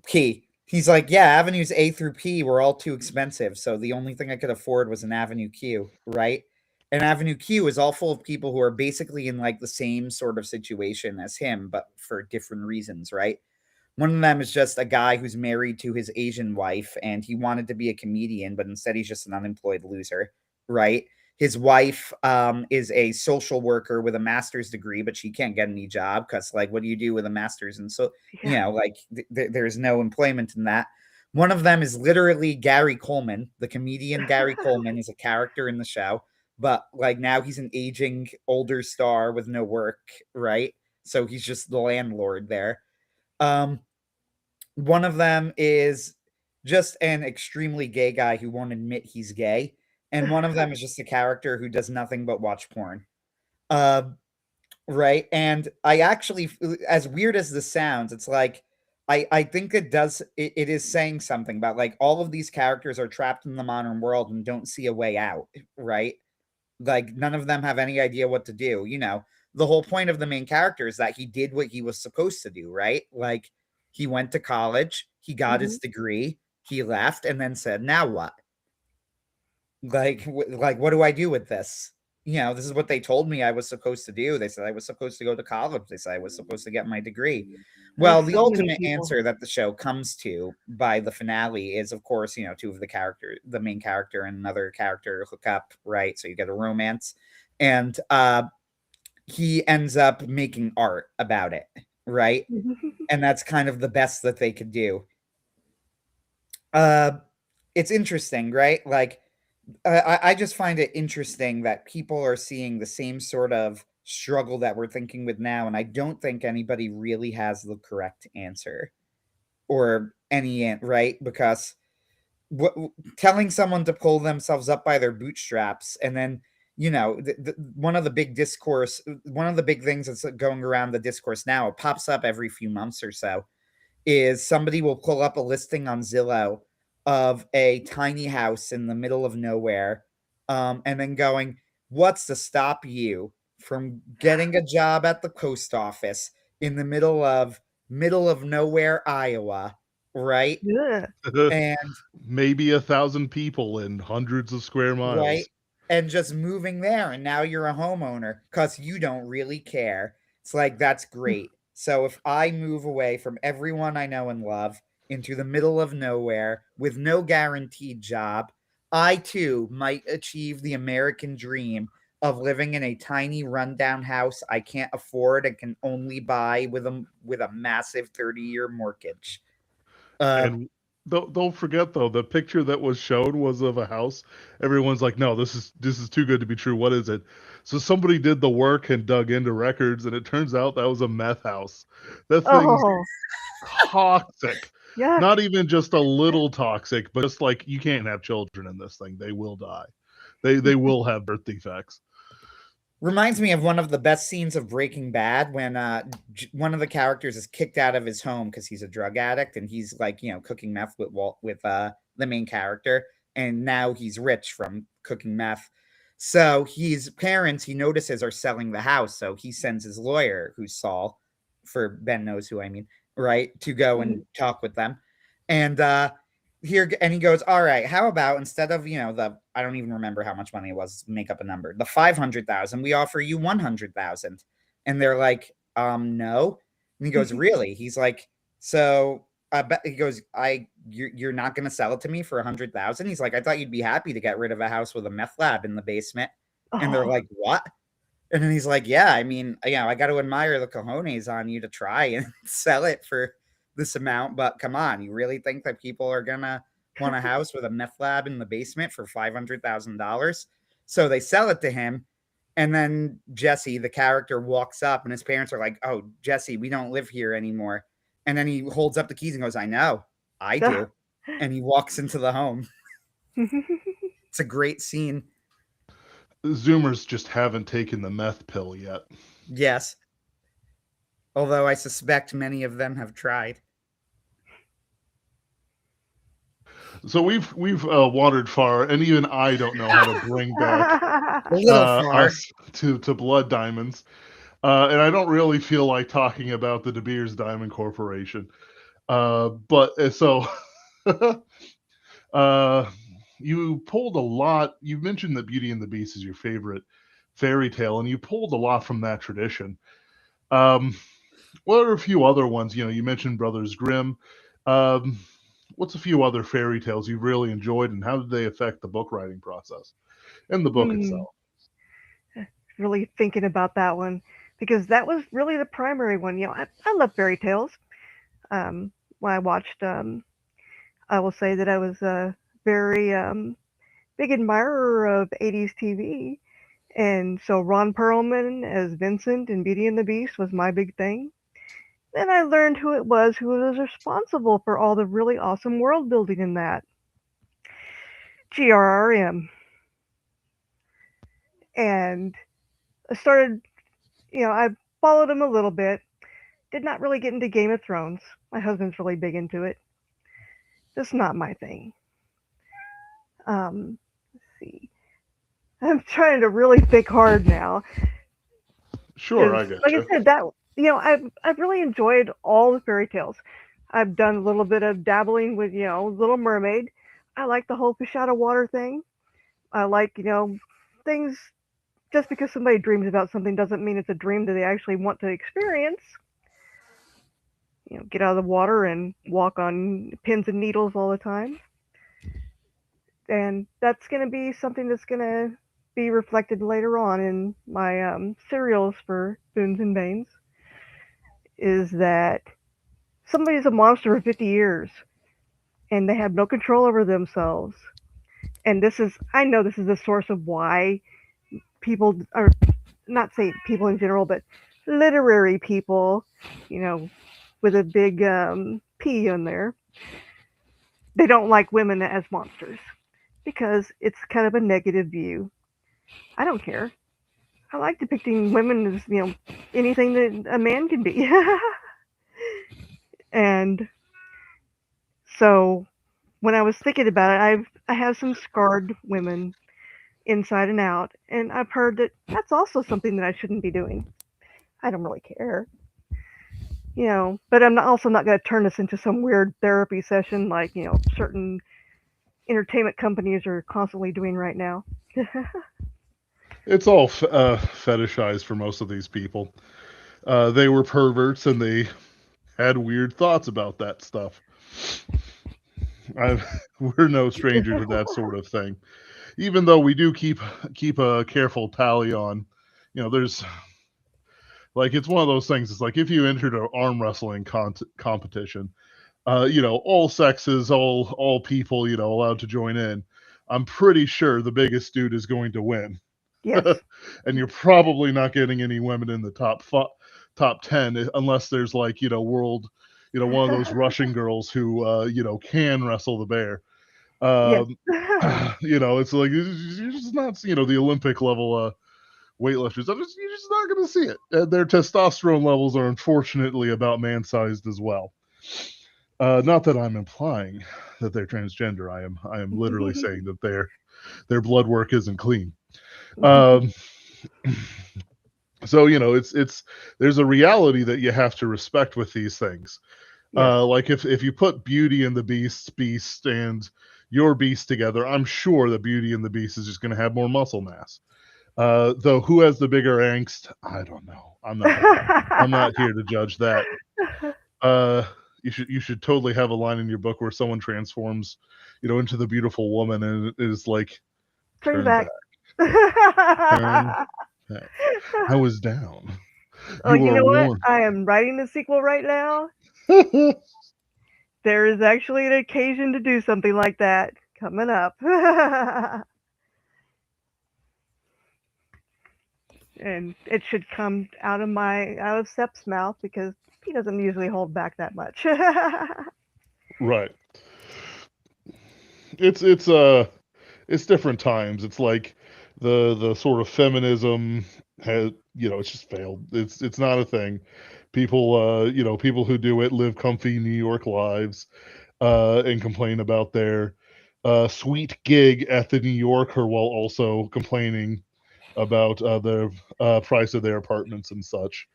P. He's like, yeah, avenues A through P were all too expensive, so the only thing I could afford was an Avenue Q, right? And Avenue Q is all full of people who are basically in like the same sort of situation as him, but for different reasons, right? One of them is just a guy who's married to his Asian wife and he wanted to be a comedian, but instead he's just an unemployed loser, right? His wife is a social worker with a master's degree, but she can't get any job because, like, what do you do with a master's? And so,
Yeah.
like, there's no employment in that. One of them is literally Gary Coleman. The comedian Gary Coleman is a character in the show, but like now he's an aging older star with no work, right? So he's just the landlord there. Um, One of them is just an extremely gay guy who won't admit he's gay, and one of them is just a character who does nothing but watch porn. Uh, right? And I actually, as weird as this sounds, it's like I think it is saying something about like all of these characters are trapped in the modern world and don't see a way out, right? Like none of them have any idea what to do. The whole point of the main character is that he did what he was supposed to do, right? Like he went to college, he got
Mhm.
his degree, he left, and then said, "Now what? Like what do I do with this?" This is what they told me I was supposed to do. They said I was supposed to go to college. They said I was supposed to get my degree.
Like
Well, the
so many
ultimate
people.
answer that the show comes to by the finale is, of course, two of the main character and another character hook up, right? So you get a romance, and he ends up making art about it, right? And that's kind of the best that they could do. Uh, it's interesting, right? Like, I just find it interesting that people are seeing the same sort of struggle that we're thinking with now, and I don't think anybody really has the correct answer or right? Because telling someone to pull themselves up by their bootstraps and then one of the big things that's going around the discourse now, it pops up every few months or so, is somebody will pull up a listing on Zillow of a tiny house in the middle of nowhere, and then going, what's to stop you from getting a job at the post office in the middle of nowhere, Iowa, right?
Yeah.
And
Maybe 1,000 people in hundreds of square
right?
miles.
And just moving there, and now you're a homeowner because you don't really care. It's like, that's great. So if I move away from everyone I know and love into the middle of nowhere with no guaranteed job, I too might achieve the American dream of living in a tiny rundown house I can't afford and can only buy with a massive 30-year mortgage. Uh,
And don't forget though, the picture that was shown was of a house. Everyone's like, "No, this is too good to be true. What is it?" So somebody did the work and dug into records, and it turns out that was a meth house. That thing's
Oh,
toxic.
yuck.
Not even just a little toxic, but just like you can't have children in this thing. They will die. They will have birth defects.
Reminds me of one of the best scenes of Breaking Bad when one of the characters is kicked out of his home because he's a drug addict and he's like cooking meth with the main character, and now he's rich from cooking meth. So his parents, he notices, are selling the house, so he sends his lawyer, who's Saul, for Ben knows who I mean, right, to go and
Mhm.
talk with them, and he goes, all right, how about instead of the, I don't even remember how much money it was, make up a number, the 500,000, we offer you 100,000. And they're like, no. And he goes, really? He's like, so I bet. He goes, you're not going to sell it to me for 100,000? He's like, I thought you'd be happy to get rid of a house with a meth lab in the basement. And they're
Oh,
like, what? And then he's like, yeah, I mean, I got to admire the cojones on you to try and sell it for this amount. But come on, you really think that people are going to want a house with a meth lab in the basement for $500,000? So they sell it to him. And then Jesse, the character, walks up and his parents are like, oh, Jesse, we don't live here anymore. And then he holds up the keys and goes, I know, I
duh.
do. And he walks into the home. It's a great scene.
Zoomers just haven't taken the meth pill yet.
Yes. Although I suspect many of them have tried.
So we've wandered far, and even I don't know how to bring back
A little far.
us to blood diamonds. And I don't really feel like talking about the De Beers Diamond Corporation. But so uh, you pulled a lot. You mentioned that Beauty and the Beast is your favorite fairy tale, and you pulled a lot from that tradition. Um, what are a few other ones? You know, you mentioned Brothers Grimm. Um, what's a few other fairy tales you've really enjoyed, and how did they affect the book writing process and the book
Hmm.
itself?
Really thinking about that one because that was really the primary one. I love fairy tales. When I watched, I will say that I was a very big admirer of 80s TV. And so Ron Perlman as Vincent in Beauty and the Beast was my big thing. Then I learned who was responsible for all the really awesome world building in that. GRRM. And I started, I followed him a little bit. Did not really get into Game of Thrones. My husband's really big into it. Just not my thing. Let's see. I'm trying to really think hard now
Sure,
because,
I
like I
getcha.
said, I've really enjoyed all the fairy tales. I've done a little bit of dabbling with Little Mermaid. I like the whole fish out of water thing. I like things. Just because somebody dreams about something doesn't mean it's a dream that they actually want to experience. Get out of the water and walk on pins and needles all the time. And that's going to be something that's going to be reflected later on in my serials for Boons and Banes. Is that somebody's a monster for 50 years and they have no control over themselves. And I know this is the source of why people are, not say people in general, but literary people, you know, with a big P in there, they don't like women as monsters because it's kind of a negative view. I don't care. I like depicting women as, anything that a man can be. And so when I was thinking about it, I have some scarred women inside and out, and I've heard that that's also something that I shouldn't be doing. I don't really care, but I'm also not going to turn this into some weird therapy session like certain entertainment companies are constantly doing right now.
It's all fetishized for most of these people. They were perverts and they had weird thoughts about that stuff. We're no stranger to that sort of thing. Even though we do keep a careful tally on, there's like it's one of those things. It's like if you entered an arm wrestling competition, all sexes, all people, allowed to join in. I'm pretty sure the biggest dude is going to win.
Yes.
And you're probably not getting any women in the top 10 unless there's like world, one of those Russian girls who can wrestle the bear.
Yes.
um it's like you're just not the Olympic level weightlifters. You're just not going to see it. Their testosterone levels are unfortunately about man-sized as well. Not that I'm implying that they're transgender. I am literally saying that their blood work isn't clean. um so it's there's a reality that you have to respect with these things.
Yes.
Like if you put Beauty and the Beast and your Beast together, I'm sure that Beauty and the Beast is just going to have more muscle mass. Though who has the bigger angst, I don't know. I'm not here to judge that. uh you should totally have a line in your book where someone transforms into the beautiful woman and it is like,
Turn
turn back,
back.
turn back. I was down.
Oh,
You
you
were
know what?
warned.
I am writing the sequel right now. There is actually an occasion to do something like that coming up. And it should come out of Sep's mouth because he doesn't usually hold back that much.
Right. It's different times. It's like the sort of feminism has it's just failed. It's not a thing. People people who do it live comfy New York lives and complain about their sweet gig at the New Yorker while also complaining about the price of their apartments and such.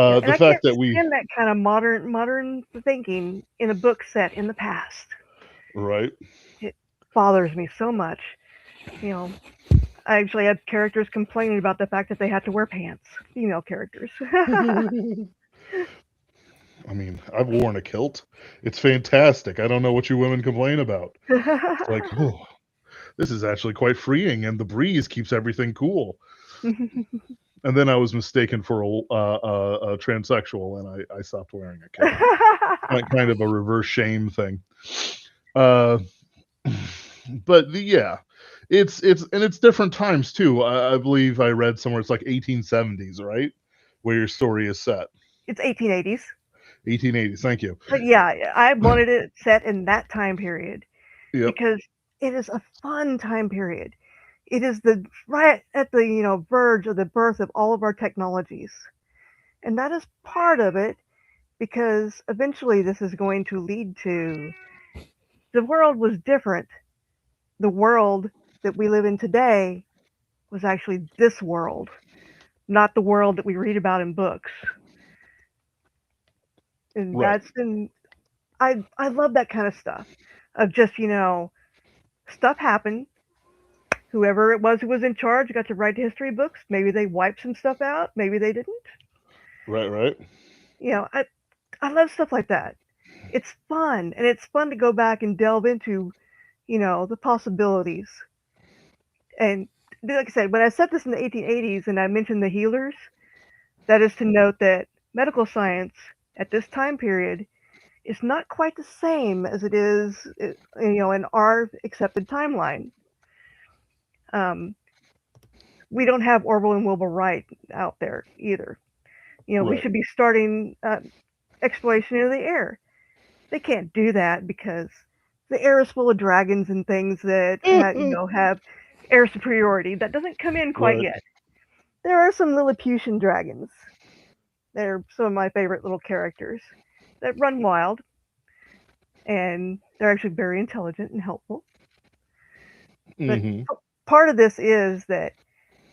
Yeah, and
The
I
fact
can't
that we
stand that kind of modern thinking in a book set in the past.
right,
It bothers me so much. You know, I actually had characters complaining about the fact that they had to wear pants. Female characters.
I mean, I've worn a kilt. It's fantastic. I don't know what you women complain about. It's like, oh, this is actually quite freeing, and the breeze keeps everything cool. And then I was mistaken for a transsexual, and I stopped wearing a kilt. Kind of a reverse shame thing. Uh, but yeah, it's different times too. I believe I read somewhere it's like 1870s, right, where your story is set.
It's 1880s.
1880s. Thank you.
But yeah, I wanted it set in that time period
Yep.
because it is a fun time period. It is the right at the verge of the birth of all of our technologies. And that is part of it because eventually this is going to lead to the world was different. The world that we live in today was actually this world, not the world that we read about in books. And
Right.
that's been I love that kind of stuff of just, stuff happened. Whoever it was who was in charge got to write history books. Maybe they wiped some stuff out, maybe they didn't.
Right. Right.
I love stuff like that. It's fun and it's fun to go back and delve into, the possibilities. And like I said, when I said this in the 1880s and I mentioned the healers, that is to note that medical science at this time period is not quite the same as it is, in our accepted timeline. Um, we don't have Orville and Wilbur Wright out there either. We
Right.
should be starting exploration of the air. They can't do that because the air is full of dragons and things that have air superiority. That doesn't come in quite
Right.
yet. There are some Lilliputian dragons. They're some of my favorite little characters that run wild, and they're actually very intelligent and helpful. But
Mm-hmm.
part of this is that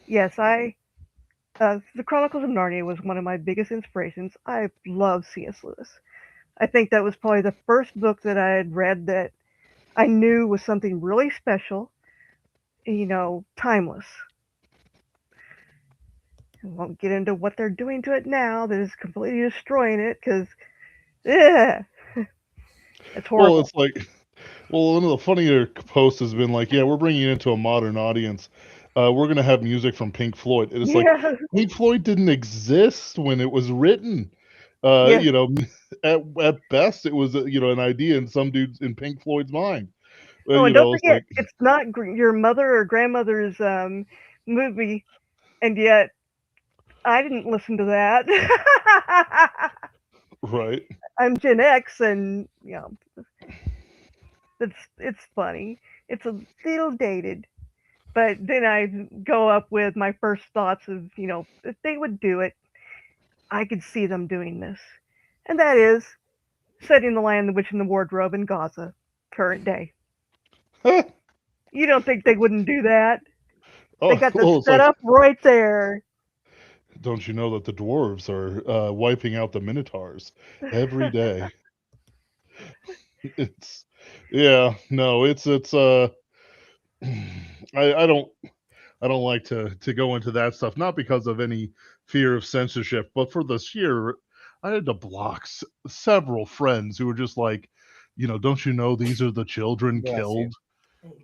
yes, the Chronicles of Narnia was one of my biggest inspirations. I love C.S. Lewis. I think that was probably the first book that I had read that I knew was something really special, timeless. I won't get into what they're doing to it now that is completely destroying it because, yeah, it's
Well,
horrible.
it's like, well, one of the funnier posts has been like, yeah, we're bringing it into a modern audience. We're gonna have music from Pink Floyd, and it's like
Yeah,
Pink Floyd didn't exist when it was written.
yeah.
You know, at best, it was an idea in some dude's in Pink Floyd's mind.
Oh, and don't
It's
forget,
like
it's not your mother or grandmother's movie, and yet I didn't listen to that.
right,
I'm Gen X, and it's funny. It's a little dated, but then I go up with my first thoughts of if they would do it, I could see them doing this, and that is setting the Lion, the Witch, and the Wardrobe in Gaza, current day. You don't think they wouldn't do that? They
oh,
got the
well, it's like,
setup right there.
don't you know that the dwarves are wiping out the minotaurs every day? It's yeah, no, it's I don't like to go into that stuff, not because of any fear of censorship, but for the sheer I had to block several friends who were just like, don't you know these are the children
Bless you.
killed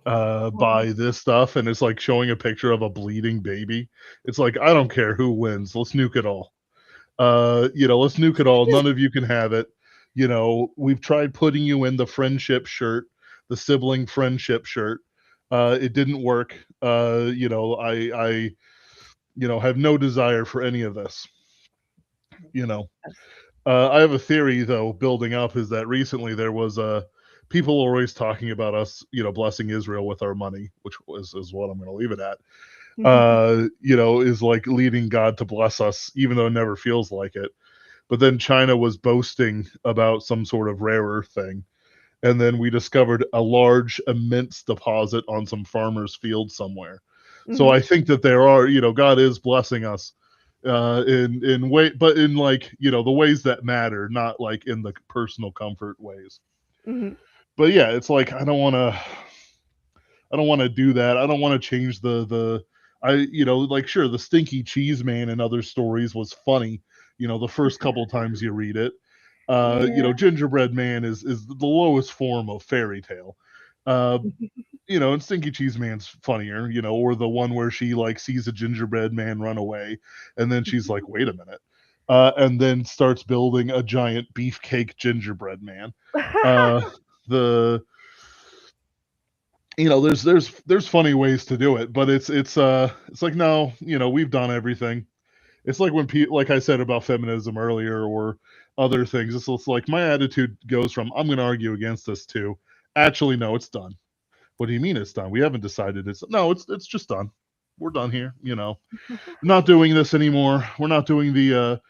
by this stuff, and it's like showing a picture of a bleeding baby. It's like I don't care who wins, let's nuke it all. Let's nuke it all. None of you can have it. We've tried putting you in the friendship shirt, the sibling friendship shirt. It didn't work. I have no desire for any of this. You know, I have a theory though, building up, is that recently there was people are always talking about us, blessing Israel with our money, which is what I'm going to leave it at. Is like leading God to bless us, even though it never feels like it. But then China was boasting about some sort of rare earth thing. And then we discovered a large, immense deposit on some farmer's field somewhere. So
Mhm.
I think that there are, God is blessing us in way, but in like, the ways that matter, not like in the personal comfort ways.
Mhm.
But yeah, it's like I don't want to do that. I don't want to change the I like sure the stinky cheese man in other stories was funny, the first couple times you read it.
Yeah.
Gingerbread man is the lowest form of fairy tale. Uh and Stinky Cheese Man's funnier, or the one where she like sees a gingerbread man run away, and then she's like, "Wait a minute," and then starts building a giant beefcake gingerbread man. Uh, the there's funny ways to do it, but it's like no, we've done everything. It's like when people, like I said about feminism earlier, or other things. It's like my attitude goes from I'm going to argue against this to actually no, it's done. What do you mean it's done? We haven't decided it's no, it's just done. We're done here. We're not doing this anymore. We're not doing the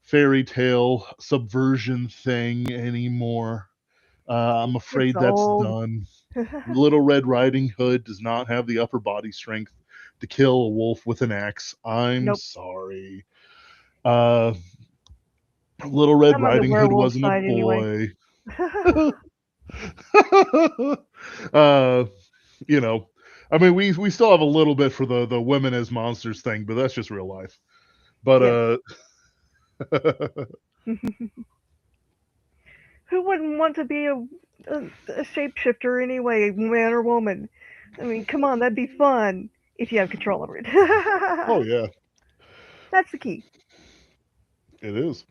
fairy tale subversion thing anymore. I'm
It's
afraid that's
old.
done. Little Red Riding Hood does not have the upper body strength to kill a wolf with an axe. I'm
Nope.
sorry. Uh, Little Red
I'm on the
Riding Hood
werewolf
wasn't a
side anyway.
boy. uh, you know, I mean, we still have a little bit for the women as monsters thing, but that's just real life. But
Yes. Who wouldn't want to be a shapeshifter anyway, man or woman? I mean, come on, that'd be fun if you have control over it.
oh yeah,
That's the key.
it is.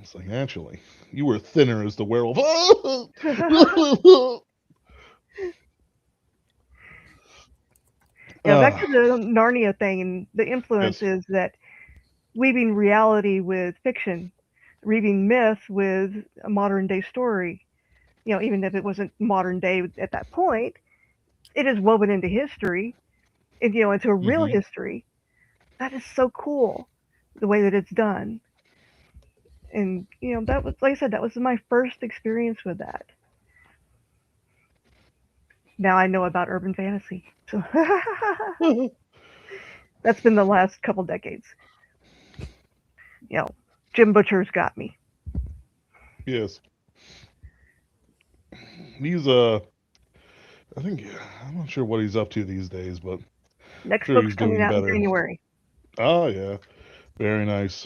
It's like naturally, you were thinner as the werewolf.
Back
uh,
to the Narnia thing, and the influence
yes.
is that weaving reality with fiction, weaving myth with a modern day story. Even if it wasn't modern day at that point, it is woven into history, and into a real
Hmm.
history. That is so cool, the way that it's done. And that was, like I said, that was my first experience with that. Now I know about urban fantasy, so that's been the last couple decades. You know, Jim Butcher's got me.
yes, he's I think I'm not sure what he's up to these days, but I'm
Next
sure
book's
he's
coming
doing
out in
better.
January.
Oh yeah, very nice.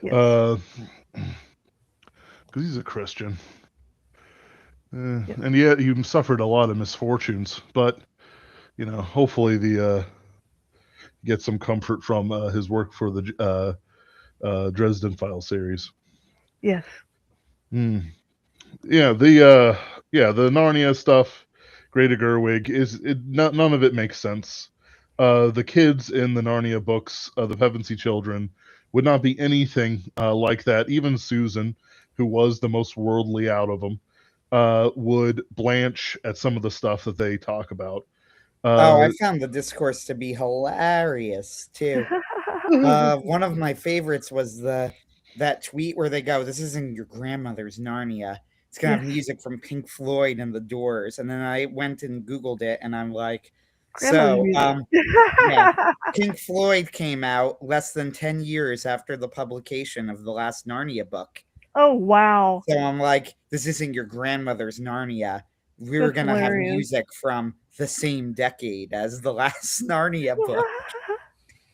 Yes.
Uh, because he's a Christian,
Yep.
and yet he suffered a lot of misfortunes. But hopefully the get some comfort from his work for the Dresden File series.
Yes.
Mm. Yeah, the Narnia stuff, Greta Gerwig none of it makes sense. The kids in the Narnia books, the Pevensey children, would not be anything like that. Even Susan, who was the most worldly out of them, would blanch at some of the stuff that they talk about.
Oh, I
Uh,
found the discourse to be hilarious too. One of my favorites was the that tweet where they go, "This isn't your grandmother's Narnia. It's gonna have
Yes.
music from Pink Floyd and The Doors." And then I went and Googled it, and I'm like,
Grandmother's
"So,
music.
yeah, Pink Floyd came out less than 10 years after the publication of the last Narnia book."
Oh wow,
So I'm like, "This isn't your grandmother's Narnia. We were
that's
gonna have
hilarious.
music from the same decade as the last Narnia book."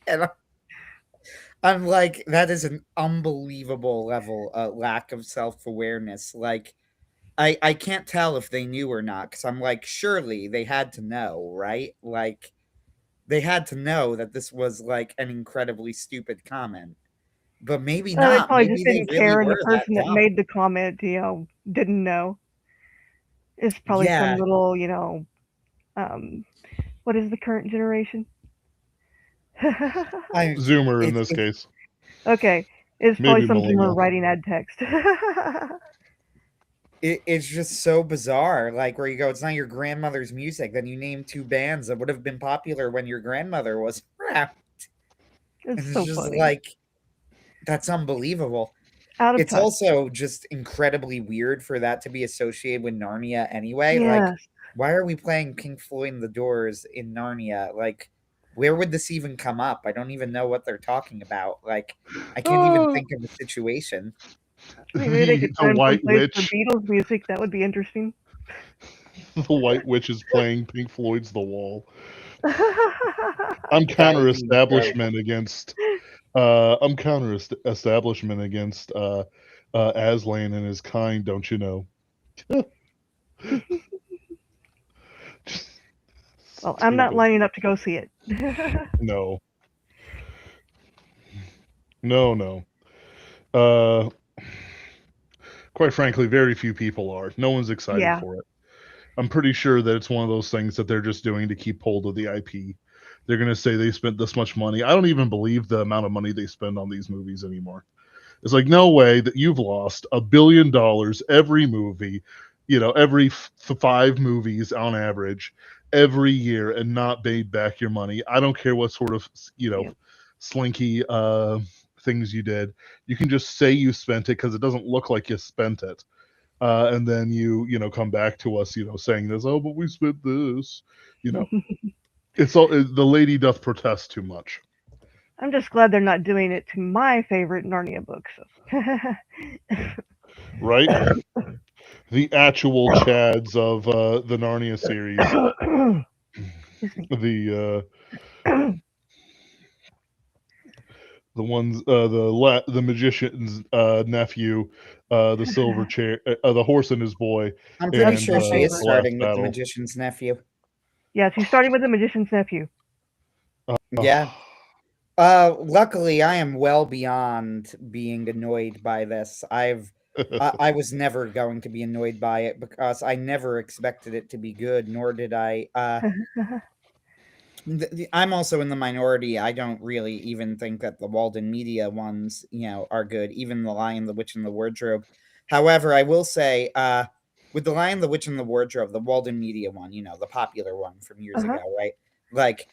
And I'm like, that is an unbelievable level lack of self-awareness. Like, I can't tell if they knew or not, because I'm like, surely they had to know, right? Like, they had to know that this was like an incredibly stupid comment. But maybe
They
not.
probably just
Maybe they
didn't
really
care, and the
were that
person that
dumb.
made the comment, didn't know. It's probably some
Yeah,
little, um, what is the current generation?
I
Zoomer in
it's
this case,
Okay, it's probably
maybe
some Zoomer
millennial.
writing ad text.
it's just so bizarre. Like where you go, it's not your grandmother's music. Then you name two bands that would have been popular when your grandmother was around.
It's
And it's
so
just
funny.
like that's unbelievable.
Out of
It's
touch.
also just incredibly weird for that to be associated with Narnia anyway. Like
Yes.
why are we playing Pink Floyd and the Doors in Narnia? Like, where would this even come up? I don't even know what they're talking about. Like, I can't even
Oh,
think of a situation.
maybe they could
The
put him
White
someplace for
Witch.
Beatles music. That would be interesting.
The White Witch is playing Pink Floyd's The Wall. I'm
That
counter
would be incredible.
establishment against establishment against Aslan and his kind, don't you know?
Well, I'm not
Stupid.
lining up to go see it.
No. No, no. Uh quite frankly, very few people are. No one's excited
Yeah.
for it. I'm pretty sure that it's one of those things that they're just doing to keep hold of the IP. They're going to say they spent this much money. I don't even believe the amount of money they spend on these movies anymore. It's like no way that you've lost $1 billion every movie, every 5 movies on average every year and not made back your money. I don't care what sort of
Yeah.
slinky things you did. You can just say you spent it because it doesn't look like you spent it. And then come back to us, saying this. Oh, but we spent this. You know, it's all the lady doth protest too much,
I'm just glad they're not doing it to my favorite Narnia books.
right? The actual Chads of the Narnia series,
Excuse me.
the ones, the magician's nephew, the silver chair, the horse and his boy,
I'm pretty
That's
and
sure
my
she is
the
favorite.
last
starting with the
battle.
magician's nephew.
Yeah, she's starting with the magician's nephew.
Yeah. Luckily, I am well beyond being annoyed by this. I was never going to be annoyed by it because I never expected it to be good, nor did I. I'm also in the minority. I don't really even think that the Walden Media ones, are good. Even the Lion, the Witch, and the Wardrobe. However, I will say, with the Lion, the Witch, and the Wardrobe, the Walden Media one, the popular one from years
Uh-huh.
ago, right? Like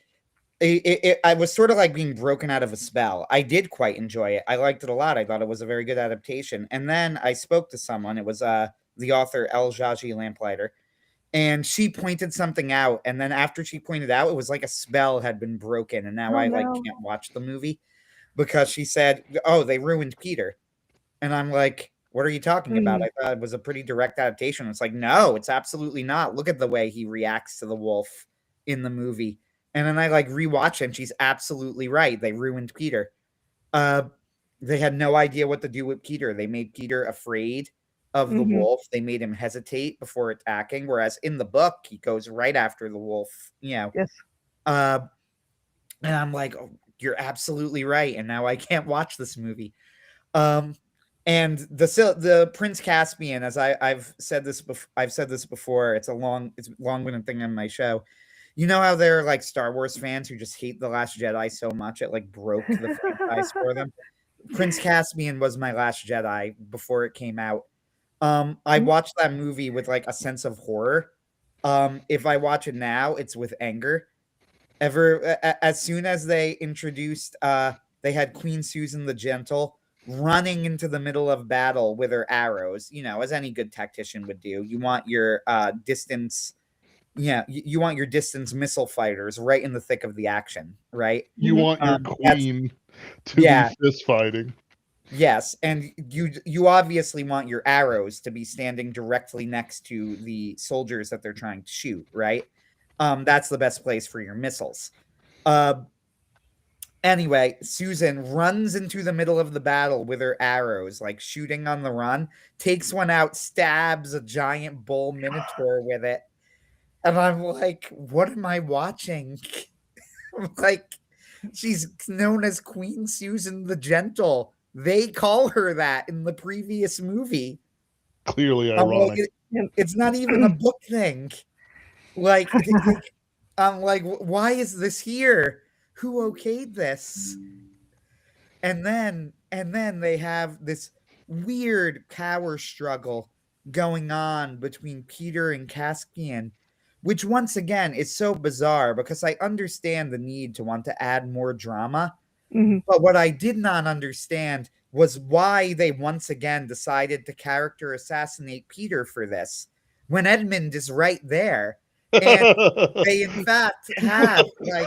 I was sort of like being broken out of a spell. I did quite enjoy it. I liked it a lot. I thought it was a very good adaptation. And then I spoke to someone. It was the author El Jaji Lamplighter, and she pointed something out. And then after she pointed out, it was like a spell had been broken, and now
Oh
I like
no.
can't watch the movie because she said, "Oh, they ruined Peter." And I'm like, "What are you talking about?
Hmm.
I thought it was a pretty direct adaptation." It's like, "No, it's absolutely not. Look at the way he reacts to the wolf in the movie." And then I like rewatch it, and she's absolutely right. They ruined Peter. Uh, they had no idea what to do with Peter. They made Peter afraid of the
Mhm.
wolf. They made him hesitate before attacking. Whereas in the book, he goes right after the wolf.
Yes.
Uh, and I'm like, oh, you're absolutely right. And now I can't watch this movie. Um, and the Prince Caspian, as I've said this before. It's a long-winded thing on my show. You know how there are like Star Wars fans who just hate the Last Jedi so much it like broke the franchise for them. Prince Caspian was my Last Jedi before it came out. I
Mhm.
watched that movie with like a sense of horror. If I watch it now, it's with anger. As soon as they introduced they had Queen Susan the Gentle running into the middle of battle with her arrows, as any good tactician would do. You want your distance yeah, you want your distance missile fighters right in the thick of the action, right?
You
Mhm.
want your
That's
queen to be
yeah,
fist fighting.
yes, and you obviously want your arrows to be standing directly next to the soldiers that they're trying to shoot, right? That's the best place for your missiles. Uh, Anyway, Susan runs into the middle of the battle with her arrows, like shooting on the run, takes one out, stabs a giant bull minotaur with it. And I'm like, what am I watching? Like, she's known as Queen Susan the Gentle. They call her that in the previous movie.
Clearly
I'm like,
ironic.
Yep.
it's not even a book thing. Like, I'm like, why is this here? Who okayed this? And then they have this weird power struggle going on between Peter and Caspian, which once again is so bizarre because I understand the need to want to add more drama,
Mhm.
but what I did not understand was why they once again decided to character assassinate Peter for this when Edmund is right there. And they in fact have like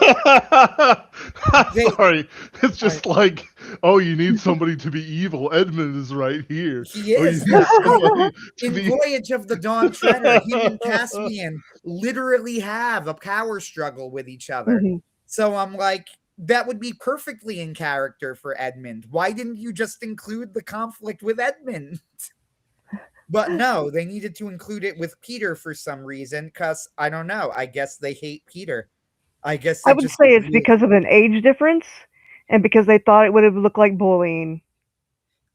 they
Sorry. It's
I,
just like, oh, you need somebody to be evil. Edmund is right here.
he
Oh, you
is,
need
yeah.
somebody to
In
be.
Voyage of the Dawn Treader, him and Caspian literally have a power struggle with each other.
Mhm.
So I'm like, that would be perfectly in character for Edmund. Why didn't you just include the conflict with Edmund? But no, they needed to include it with Peter for some reason, because I don't know. I guess they hate Peter. I guess
I
they
would
just
say it's because of an age difference and because they thought it would have looked like bullying.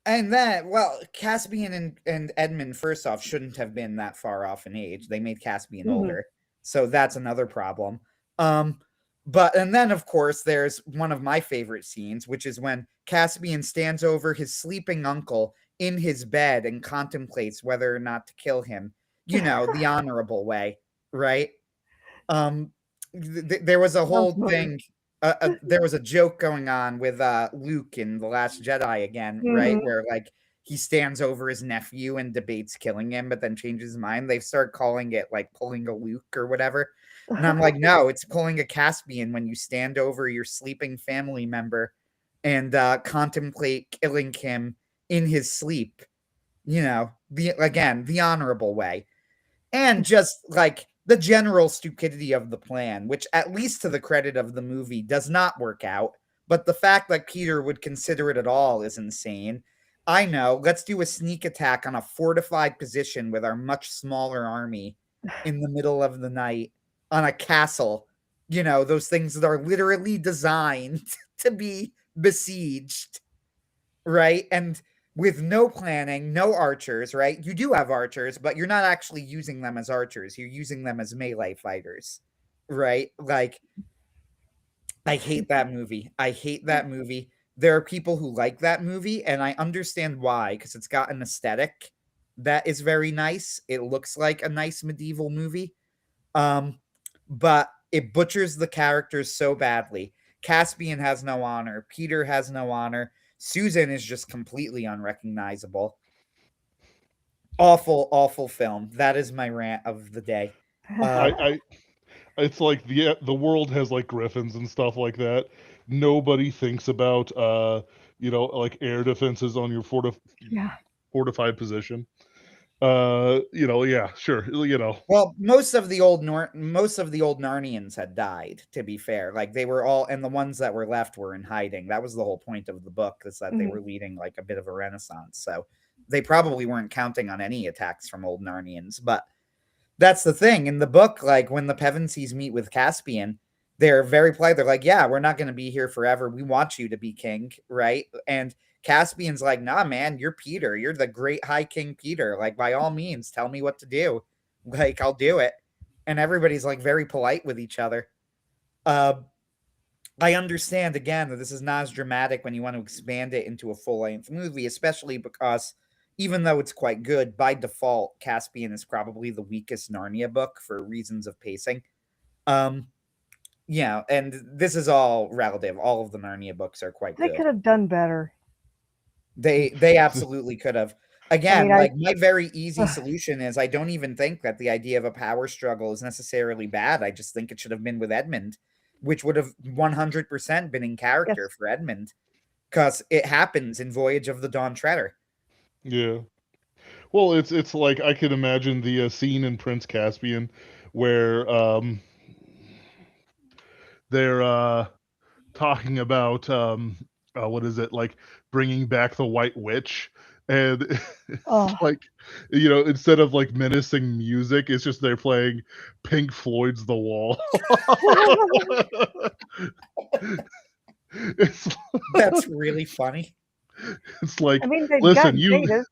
and that, well, Caspian and Edmund, first off, shouldn't have been that far off in age. They made Caspian
Mhm.
older. So that's another problem. Um, but, and then, of course, there's one of my favorite scenes, which is when Caspian stands over his sleeping uncle in his bed and contemplates whether or not to kill him, the honorable way, right? um there was a
That was
whole
funny.
thing, there was a joke going on with Luke in The Last Jedi again, right,
Mhm.
where like he stands over his nephew and debates killing him but then changes his mind. They start calling it like pulling a Luke or whatever, and I'm like, no, it's pulling a Caspian when you stand over your sleeping family member and contemplate killing him in his sleep, the honorable way. And just like the general stupidity of the plan, which, at least to the credit of the movie, does not work out. But the fact that Peter would consider it at all is insane. I know. Let's do a sneak attack on a fortified position with our much smaller army in the middle of the night on a castle. Those things that are literally designed to be besieged, right? And with no planning, no archers, right? You do have archers, but you're not actually using them as archers. You're using them as melee fighters, right? Like, I hate that movie. I hate that movie. There are people who like that movie, and I understand why, because it's got an aesthetic that is very nice. It looks like a nice medieval movie. Um, but it butchers the characters so badly. Caspian has no honor. Peter has no honor. Susan is just completely unrecognizable. Awful, awful film. That is my rant of the day. Uh,
I it's like the world has like griffins and stuff like that. Nobody thinks about like air defenses on your
Yeah.
fortified position. Yeah, sure.
well, most of the old Narnians had died. To be fair, like they were all, and the ones that were left were in hiding. That was the whole point of the book, is that they
Mhm.
were leading like a bit of a renaissance. So they probably weren't counting on any attacks from old Narnians. But that's the thing in the book. Like when the Pevensies meet with Caspian, they're very polite. They're like, "Yeah, we're not going to be here forever. We want you to be king, right?" And Caspian's like, "Nah, man, you're Peter. You're the great High King Peter. Like, by all means, tell me what to do. Like, I'll do it." And everybody's like very polite with each other. Uh, I understand again that this is not as dramatic when you want to expand it into a full length movie, especially because even though it's quite good, by default, Caspian is probably the weakest Narnia book for reasons of pacing. Um, yeah, and this is all relative. All of the Narnia books are quite
They
good.
could have done better.
They absolutely could have.
I mean,
Again,
I
like my very easy solution is I don't even think that the idea of a power struggle is necessarily bad. I just think it should have been with Edmund, which would have 100% been in
yes.
character for Edmund, because it happens in Voyage of the Dawn Treader.
Yeah. Well, it's like I could imagine the scene in Prince Caspian where they're talking about what is it, like bringing back the White Witch, and it's
Oh.
like instead of like menacing music, it's just they're playing Pink Floyd's The Wall. it's
That's really funny.
it's
I
like,
mean, they've got
listen, you
Jada.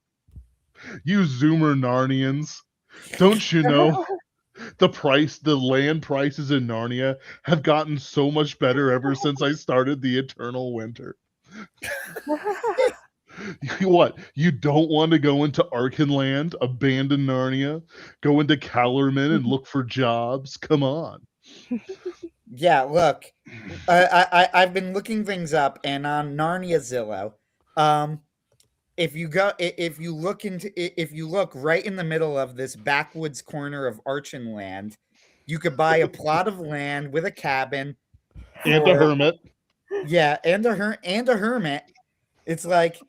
you Zoomer Narnians, don't you know the land prices in Narnia have gotten so much better ever since I started the Eternal Winter. What? You don't want to go into Arkenland, abandon Narnia, go into Calormen and look for jobs? Come on.
Yeah, look, I've been looking things up, and on Narnia Zillow, um, if you look right in the middle of this backwoods corner of Archenland, You could buy a plot of land with a cabin
And a
for
hermit.
yeah, and a hermit. It's like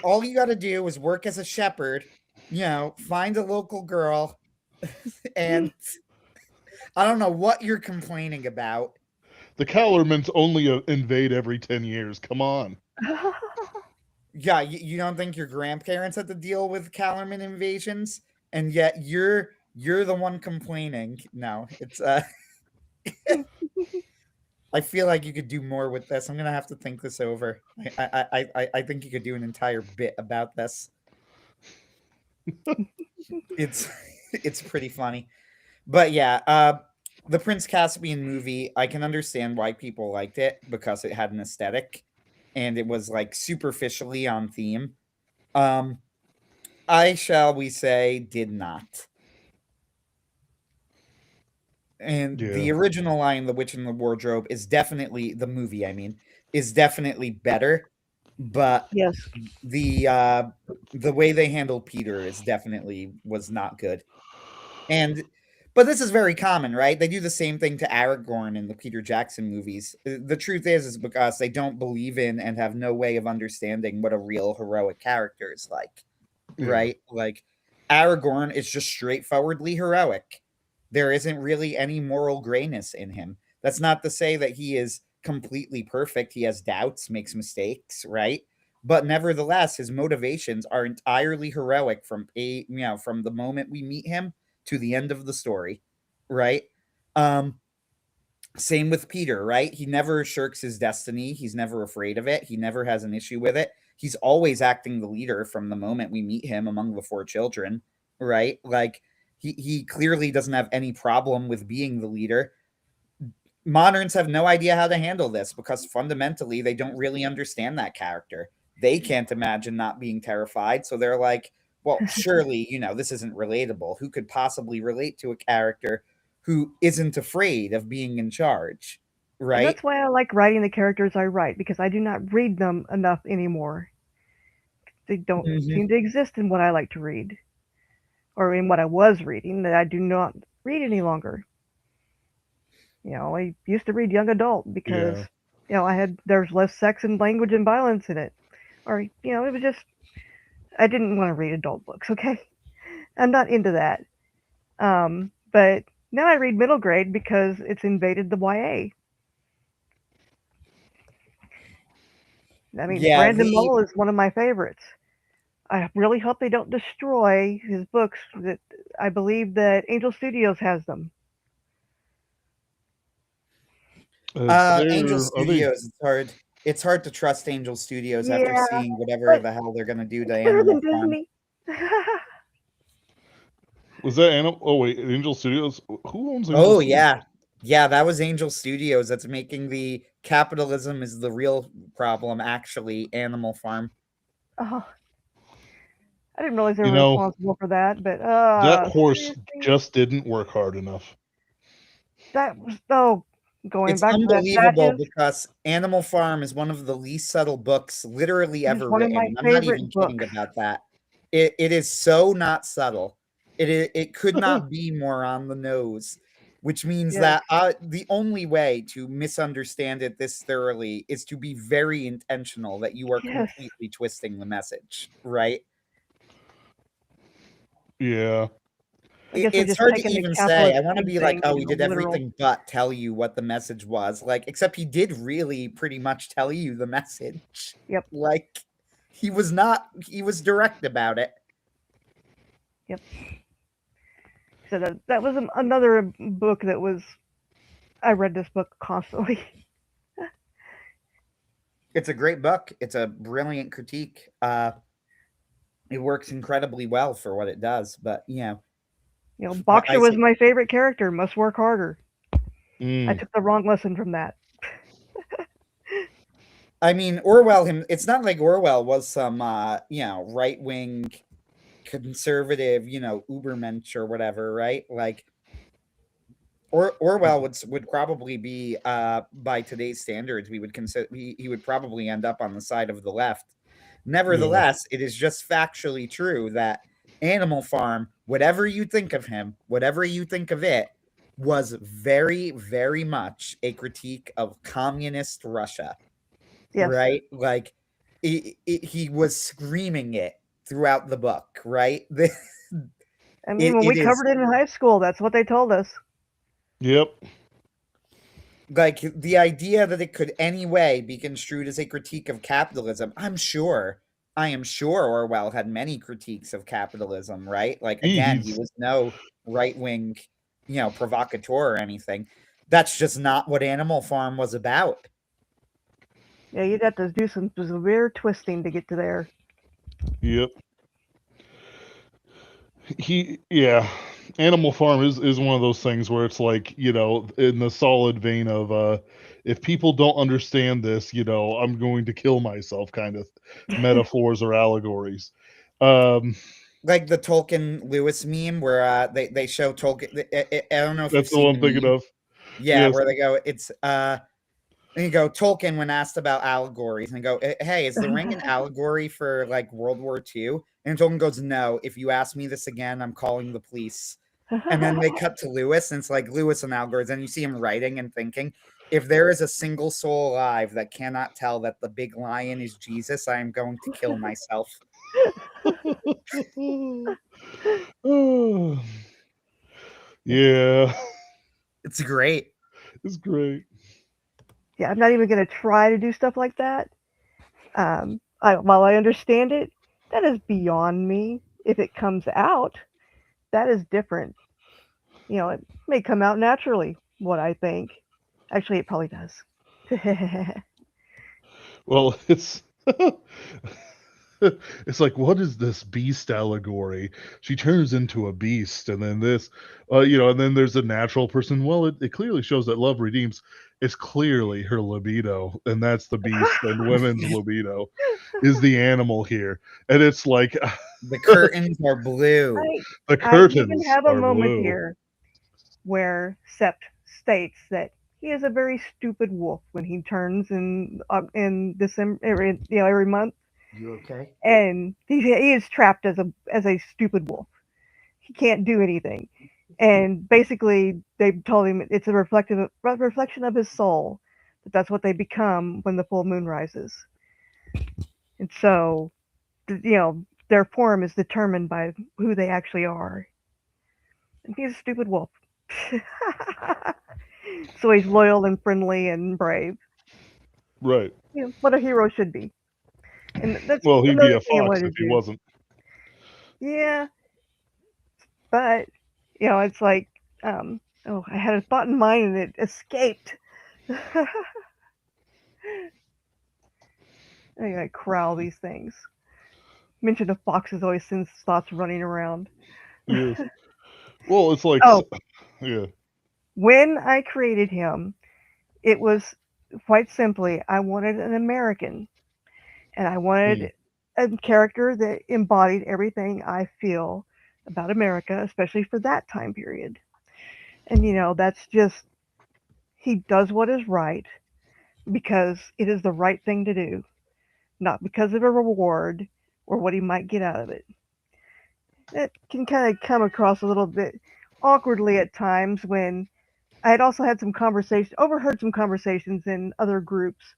all you got to do is work as a shepherd, find a local girl, and I don't know what you're complaining about.
The Calormans only invade every 10 years. Come on.
Yeah, you don't think your grandparents had to deal with Calorman invasions, and yet you're the one complaining. No, it's I feel like you could do more with this. I'm gonna have to think this over. I think you could do an entire bit about this. It's it's pretty funny. But yeah, the Prince Caspian movie, I can understand why people liked it because it had an aesthetic and it was like superficially on theme. Um, I shall we say did not. And
Yeah.
the original Lion, the Witch, and the Wardrobe is definitely the movie. I mean, is definitely better, but
Yes.
the uh, the way they handled Peter is definitely was not good. And but this is very common, right? They do the same thing to Aragorn in the Peter Jackson movies. The truth is because they don't believe in and have no way of understanding what a real heroic character is like,
Yeah.
right? Like Aragorn is just straightforwardly heroic. There isn't really any moral grayness in him. That's not to say that he is completely perfect. He has doubts, makes mistakes, right? But nevertheless, his motivations are entirely heroic from the moment we meet him to the end of the story, right? Um, Same with Peter, right? He never shirks his destiny. He's never afraid of it. He never has an issue with it. He's always acting the leader from the moment we meet him among the four children, right? Like he clearly doesn't have any problem with being the leader. Moderns have no idea how to handle this because fundamentally they don't really understand that character. They can't imagine not being terrified. So they're like, well, surely, this isn't relatable. Who could possibly relate to a character who isn't afraid of being in charge?
And
Right?
that's why I like writing the characters I write, because I do not read them enough anymore. They don't
Hmm.
seem to exist in what I like to read, or in what I was reading that I do not read any longer. I used to read young adult because,
Yeah.
there's less sex and language and violence in it. Or, it was just, I didn't want to read adult books, okay? I'm not into that. But now I read middle grade because it's invaded the YA. I mean,
Yeah,
Brandon
the
Mull is one of my favorites. I really hope they don't destroy his books. That I believe that Angel Studios has them.
Angel
Are they?
Studios, it's hard to trust Angel Studios after
Yeah,
seeing whatever
but
the hell they're gonna do to
it's better than
Animal Farm.
Disney.
Was that Animal? Oh wait, Angel Studios. Who owns Angel
Oh
Studios?
yeah. Yeah, that was Angel Studios that's making the capitalism is the real problem, actually, Animal Farm.
Oh, I didn't realize they
You
were
know,
responsible for that. But
that horse
seriously,
just didn't work hard enough.
that was going
It's
back to that. That
unbelievable because Animal Farm is one of the least subtle books literally
is
ever
one of
written,
my
and I'm not even
favorite
kidding
books.
about that. It is so not subtle. It could not be more on the nose, which means
Yes,
that the only way to misunderstand it this thoroughly is to be very intentional that you are
yes.
completely twisting the message, right?
Yeah.
I guess they're
It's
just
hard to
taking the
even say.
capitalist
I want to
scheme
be like,
thing,
oh, he did
literal.
everything but tell you what the message was. Like, except he did really pretty much tell you the message.
Yep,
Like, he was not, he was direct about it.
yep. So that was another book that was. I read this book constantly.
It's a great book. It's a brilliant critique. It works incredibly well for what it does. But, I
Boxer was
see.
my favorite character. Must work harder. I
Mm.
took the wrong lesson from that.
I mean, Orwell, it's not like Orwell was some, right wing conservative, Ubermensch or whatever, right? Like, Orwell would probably be by today's standards we would consider he would probably end up on the side of the left.
Yeah.
Nevertheless, it is just factually true that Animal Farm, whatever you think of him, whatever you think of it, was very, very much a critique of communist Russia,
Yes.
right? Like, he was screaming it throughout the book, right?
I mean, when
It
we
is
covered it in high school, that's what they told us.
Yep.
like the idea that it could any way be construed as a critique of capitalism. I am sure Orwell had many critiques of capitalism, right? Like, again, he
He's
was no right wing, provocateur or anything. That's just not what Animal Farm was about.
Yeah, you'd have to do some severe twisting to get to there.
yep. Yeah. Animal Farm is one of those things where it's like, in the solid vein of if people don't understand this, I'm going to kill myself kind of metaphors or allegories. Um
Like the Tolkien Lewis meme where they show Tolkien. I don't know if you've
that's the one
seen
I'm
the
thinking
meme.
of.
Yeah,
Yes.
where they go, it's and you go, Tolkien, when asked about allegories, and they go, hey, is the ring an allegory for like World War II? And Tolkien goes, no. If you ask me this again, I'm calling the police. And then they cut to Lewis, and it's like Lewis and allegories, and you see him writing and thinking, if there is a single soul alive that cannot tell that the big lion is Jesus, I am going to kill myself.
Yeah.
It's great.
It's great.
Yeah, I'm not even going to try to do stuff like that. While I understand it, that is beyond me. If it comes out, that is different. It may come out naturally, what I think. Actually, it probably does.
Well, it's like, what is this beast allegory? She turns into a beast, and then this, and then there's a natural person. Well, it clearly shows that love redeems. It's clearly her libido, and that's the beast, and women's libido is the animal here. And it's like,
The curtains are blue.
I,
the
I even
curtains
have a
are
moment
blue.
here where Sept states that he is a very stupid wolf when he turns in December, every month,
You okay?
and he is trapped as a stupid wolf. He can't do anything, and basically they told him it's a reflection of his soul. That's what they become when the full moon rises, and so their form is determined by who they actually are. And he's a stupid wolf. So he's loyal and friendly and brave.
Right.
What a hero should be. And that's
Well, he'd be
another
a
thing I
fox
wanted
if
to
he
do.
wasn't.
Yeah, but it's like, oh, I had a thought in mind and it escaped. I gotta corral these things. Mention of foxes always sends thoughts running around.
Yes. Well, it's like,
Oh,
yeah.
when I created him, it was quite simply I wanted an American, and I
Hmm.
wanted a character that embodied everything I feel about America, especially for that time period. And that's just he does what is right because it is the right thing to do, not because of a reward or what he might get out of it. It can kind of come across a little bit awkwardly at times when I had also had overheard some conversations in other groups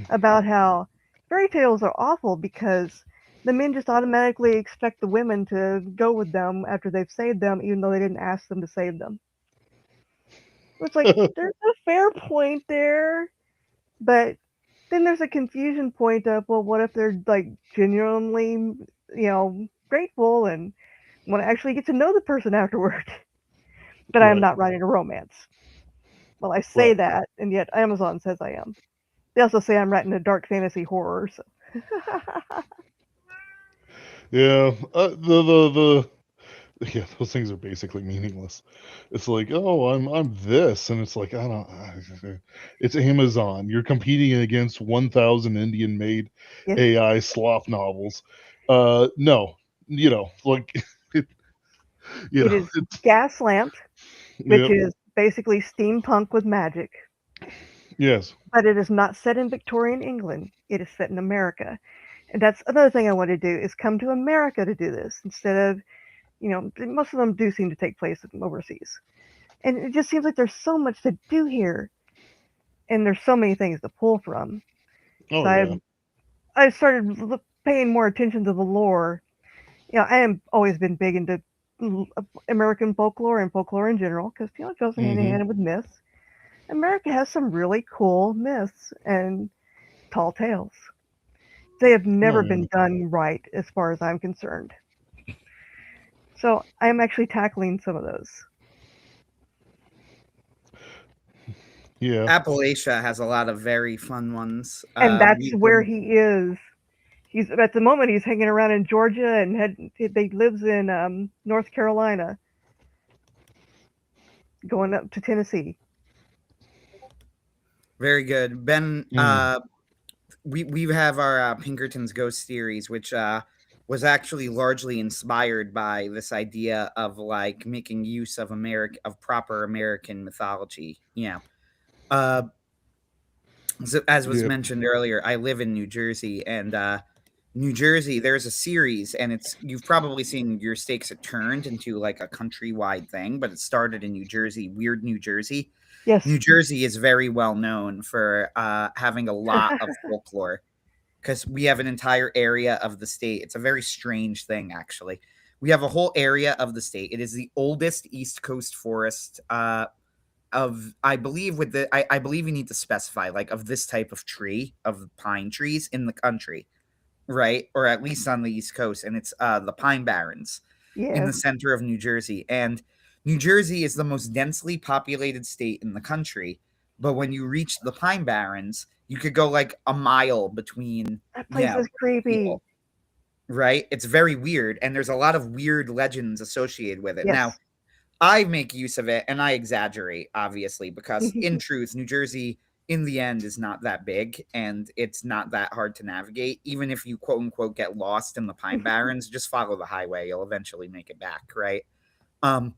about how fairy tales are awful because the men just automatically expect the women to go with them after they've saved them, even though they didn't ask them to save them. It's like there's a fair point there, but then there's a confusion point of, well, what if they're like genuinely, grateful and want to actually get to know the person afterward? But I am
Right.
not writing a romance. Well, I say
Right.
that, and yet Amazon says I am. They also say I'm writing a dark fantasy horror. So.
Yeah. The yeah, those things are basically meaningless. It's like, oh, I'm this, and it's like, I don't. It's Amazon. You're competing against 1,000 Indian made
Yes,
AI sloth novels. No, like, it,
it is
it's
Gaslamp, which
yep,
is basically steampunk with magic,
yes,
but it is not set in Victorian England. It is set in America. And that's another thing I want to do is come to America to do this instead of, most of them do seem to take place overseas. and it just seems like there's so much to do here, and there's so many things to pull from.
Oh
So
yeah.
I started paying more attention to the lore. I am always been big into American folklore and folklore in general because it goes hand in
Mm-hmm.
hand with myths. America has some really cool myths and tall tales. They have
Oh
never
yeah.
been done right as far as I'm concerned. So I am actually tackling some of those.
Yeah.
Appalachia has a lot of very fun ones.
And that's
We've
where
been
he is. He's at the moment he's hanging around in Georgia and they lives in North Carolina, going up to Tennessee.
very good. Ben,
Mm.
we have our Pinkerton's Ghost series, which was actually largely inspired by this idea of like making use of proper American mythology. Uh, so as was
Yeah.
mentioned earlier, I live in New Jersey, and New Jersey, there's a series, and you've probably seen Your Stakes It turned into like a countrywide thing, but it started in New Jersey, Weird New Jersey.
Yes.
New Jersey is very well known for having a lot of folklore because we have an entire area of the state. It's a very strange thing, actually. We have a whole area of the state. It is the oldest East Coast forest I believe I believe you need to specify like of this type of tree of pine trees in the country, right? Or at least on the East Coast, and it's the Pine Barrens in
Yes.
the center of New Jersey. And New Jersey is the most densely populated state in the country. But when you reach the Pine Barrens, you could go like a mile between,
That place is creepy.
people, right? It's very weird. And there's a lot of weird legends associated with it. Now,
Yes.
I make use of it and I exaggerate, obviously, because in truth, New Jersey in the end is not that big and it's not that hard to navigate. Even if you quote unquote get lost in the Pine Barrens, just follow the highway. You'll eventually make it back, right? Um,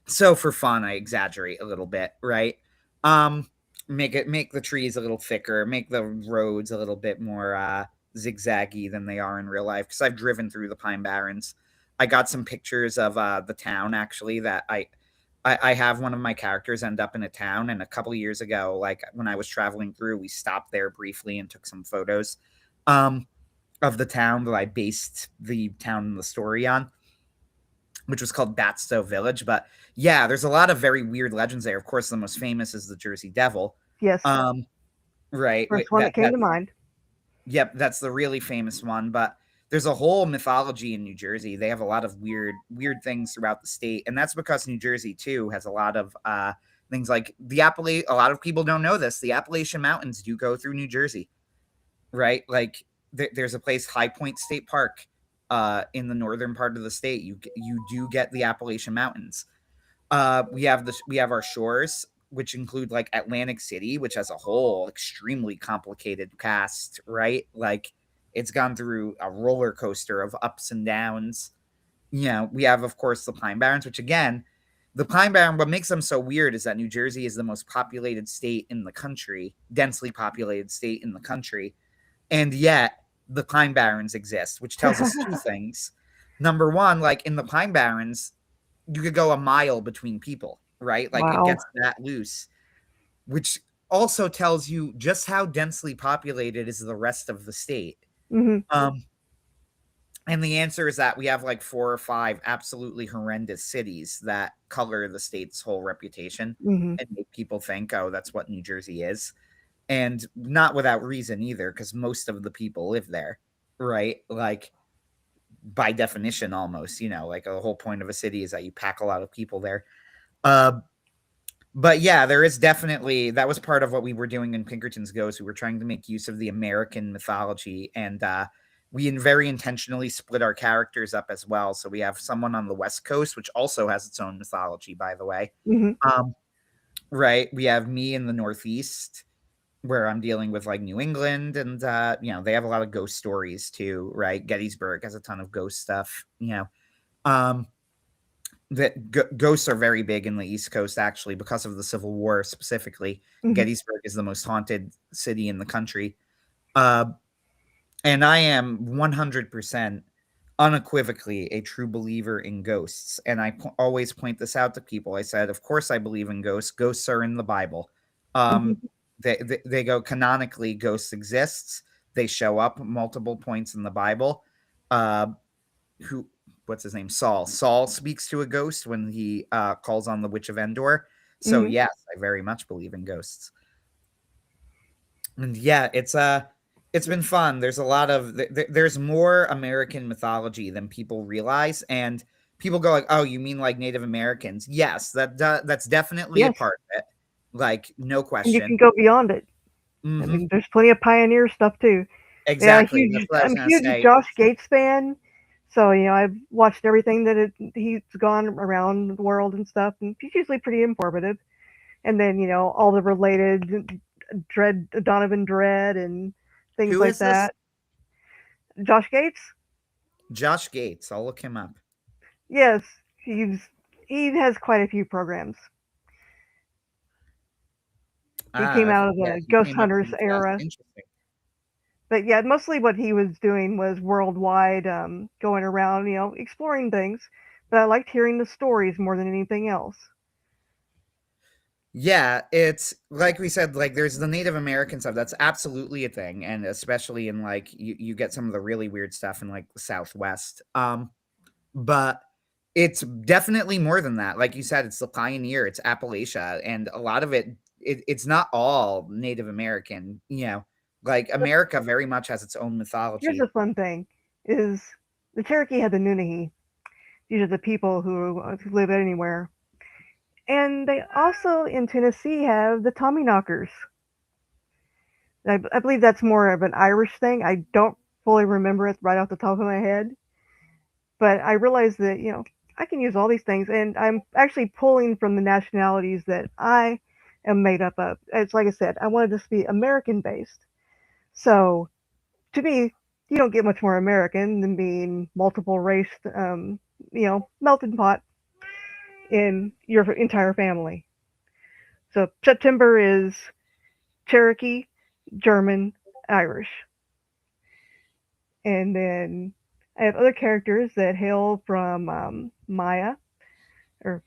so for fun, I exaggerate a little bit, right? Um, make the trees a little thicker, make the roads a little bit more zigzaggy than they are in real life. Because I've driven through the Pine Barrens. I got some pictures of the town actually that I have one of my characters end up in a town, and a couple of years ago, like when I was traveling through, we stopped there briefly and took some photos um, of the town that I based the town and the story on, which was called Batstow Village. But yeah, there's a lot of very weird legends there. Of course, the most famous is the Jersey Devil.
Yes.
Um, right.
First one that came to mind.
Yep, that's the really famous one. But there's a whole mythology in New Jersey. They have a lot of weird things throughout the state, and that's because New Jersey too has a lot of things like the A lot of people don't know this. The Appalachian Mountains do go through New Jersey, right? Like there's a place, High Point State Park, in the northern part of the state. You do get the Appalachian Mountains. We have our shores, which include like Atlantic City, which has a whole extremely complicated cast, right? Like it's gone through a roller coaster of ups and downs. We have, of course, the Pine Barrens, which again, the Pine Barren, what makes them so weird is that New Jersey is the most populated state in the country, densely populated state in the country. And yet the Pine Barrens exist, which tells us two things. Number one, like in the Pine Barrens, you could go a mile between people, right? Like it
Wow.
gets that loose, which also tells you just how densely populated is the rest of the state.
Hmm.
Um, and the answer is that we have like 4 or 5 absolutely horrendous cities that color the state's whole reputation
Hmm.
and make people think, oh, that's what New Jersey is. And not without reason either, because most of the people live there, right? Like by definition, almost, like the whole point of a city is that you pack a lot of people there. Uh, but yeah, there is definitely that was part of what we were doing in Pinkerton's Ghost. We were trying to make use of the American mythology, and we very intentionally split our characters up as well. So we have someone on the West Coast, which also has its own mythology, by the way.
Hmm.
Um, right, we have me in the Northeast, where I'm dealing with like New England, and they have a lot of ghost stories too, right? Gettysburg has a ton of ghost stuff. Um, that ghosts are very big in the East Coast, actually, because of the Civil War specifically.
Hmm.
Gettysburg is the most haunted city in the country. Uh, and I am 100% unequivocally a true believer in ghosts. And I always point this out to people. I said, of course I believe in ghosts. Ghosts are in the Bible. Um,
Mhm.
they go canonically, ghosts exists. They show up multiple points in the Bible. Uh, who what's his name? Saul speaks to a ghost when he calls on the Witch of Endor. So
Mhm.
yes, I very much believe in ghosts. And yeah, it's been fun. There's a lot of there's more American mythology than people realize, and people go like, "Oh, you mean like Native Americans?" Yes, that's definitely a
Yes,
part of it. Like no
and you can
question.
go beyond it. I
Mhm.
mean, there's plenty of pioneer stuff too. Yeah,
Exactly. That's what I was
I'm a
gonna
huge
say.
Josh Gates fan. So, I've watched everything he's gone around the world and stuff, and he's usually pretty informative. And then, all the related Donovan Dread and things
Who
like
is this?
that. Josh Gates?
Josh Gates. I'll look him up.
Yes, he has quite a few programs. He came
Ah,
out of
yeah,
the
he
Ghost
came up
Hunters
pretty fast.
era.
Interesting.
But yeah, mostly what he was doing was worldwide, going around, exploring things. But I liked hearing the stories more than anything else.
Yeah, it's like we said, like there's the Native American stuff. That's absolutely a thing, and especially in like you get some of the really weird stuff in like the Southwest. But it's definitely more than that. Like you said, it's the pioneer, it's Appalachia, and a lot of it's not all Native American. Like America very much has its own
Here's
mythology.
the fun thing: is the Cherokee had the Nunahi. These are the people who live anywhere, and they also in Tennessee have the Tommyknockers. I believe that's more of an Irish thing. I don't fully remember it right off the top of my head, but I realize that I can use all these things, and I'm actually pulling from the nationalities that I am made up of. It's like I said, I wanted this to be American based. So to me, you don't get much more American than being multiple race, melting pot in your entire family. So September is Cherokee, German, Irish, and then I have other characters that hail from Maya, or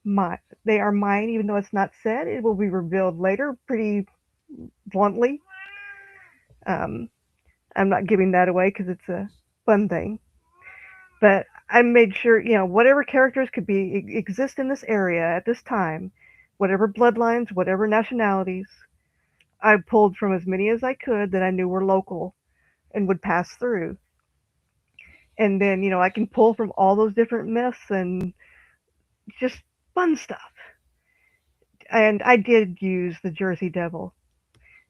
my they are mine, even though it's not said. It will be revealed later, pretty bluntly. Um, I'm not giving that away because it's a fun thing. But I made sure, whatever characters could be exist in this area at this time, whatever bloodlines, whatever nationalities, I pulled from as many as I could that I knew were local and would pass through. And then, I can pull from all those different myths and just fun stuff. And I did use the Jersey Devil.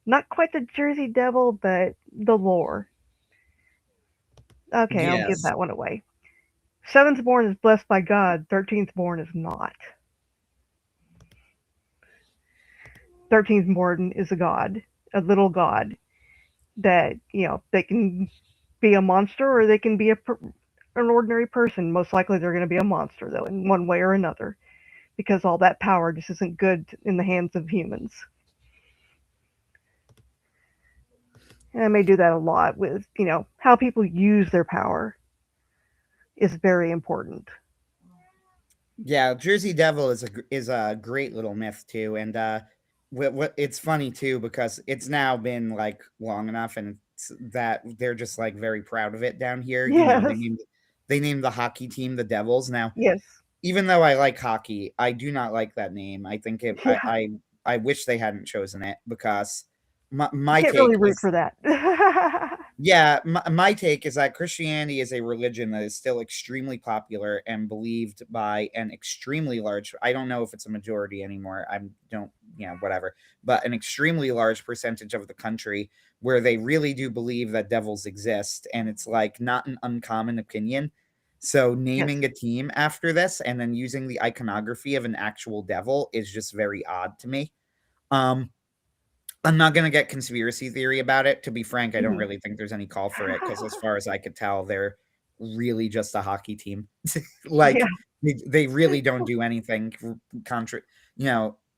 Not quite the Jersey Devil, but the lore. Okay, I'll give
Yes.
that one away. Seventh born is blessed by God, 13th born is not. 13th born is a god, a little god that, they can be a monster or they can be an ordinary person. Most likely they're going to be a monster, though, in one way or another, because all that power just isn't good in the hands of humans. And I may do that a lot with, how people use their power is very important.
Yeah, Jersey Devil is a great little myth too, and what it's funny too because it's now been like long enough, and that they're just like very proud of it down here.
Yes,
They named the hockey team the Devils. Now,
yes,
even though I like hockey, I do not like that name. I think
yeah.
I wish they hadn't chosen it because
You
my
can't really
take
root
is
for that.
yeah, my take is that Christianity is a religion that is still extremely popular and believed by an extremely large, I don't know if it's a majority anymore. I don't, whatever, but an extremely large percentage of the country where they really do believe that devils exist. And it's like not an uncommon opinion. So
Yes.
naming a team after this and then using the iconography of an actual devil is just very odd to me. Um, I'm not gonna get conspiracy theory about it. To be frank, I don't
Mhm.
really think there's any call for it because, as far as I could tell, they're really just a hockey team.
Yeah.
Like they really don't do anything contra,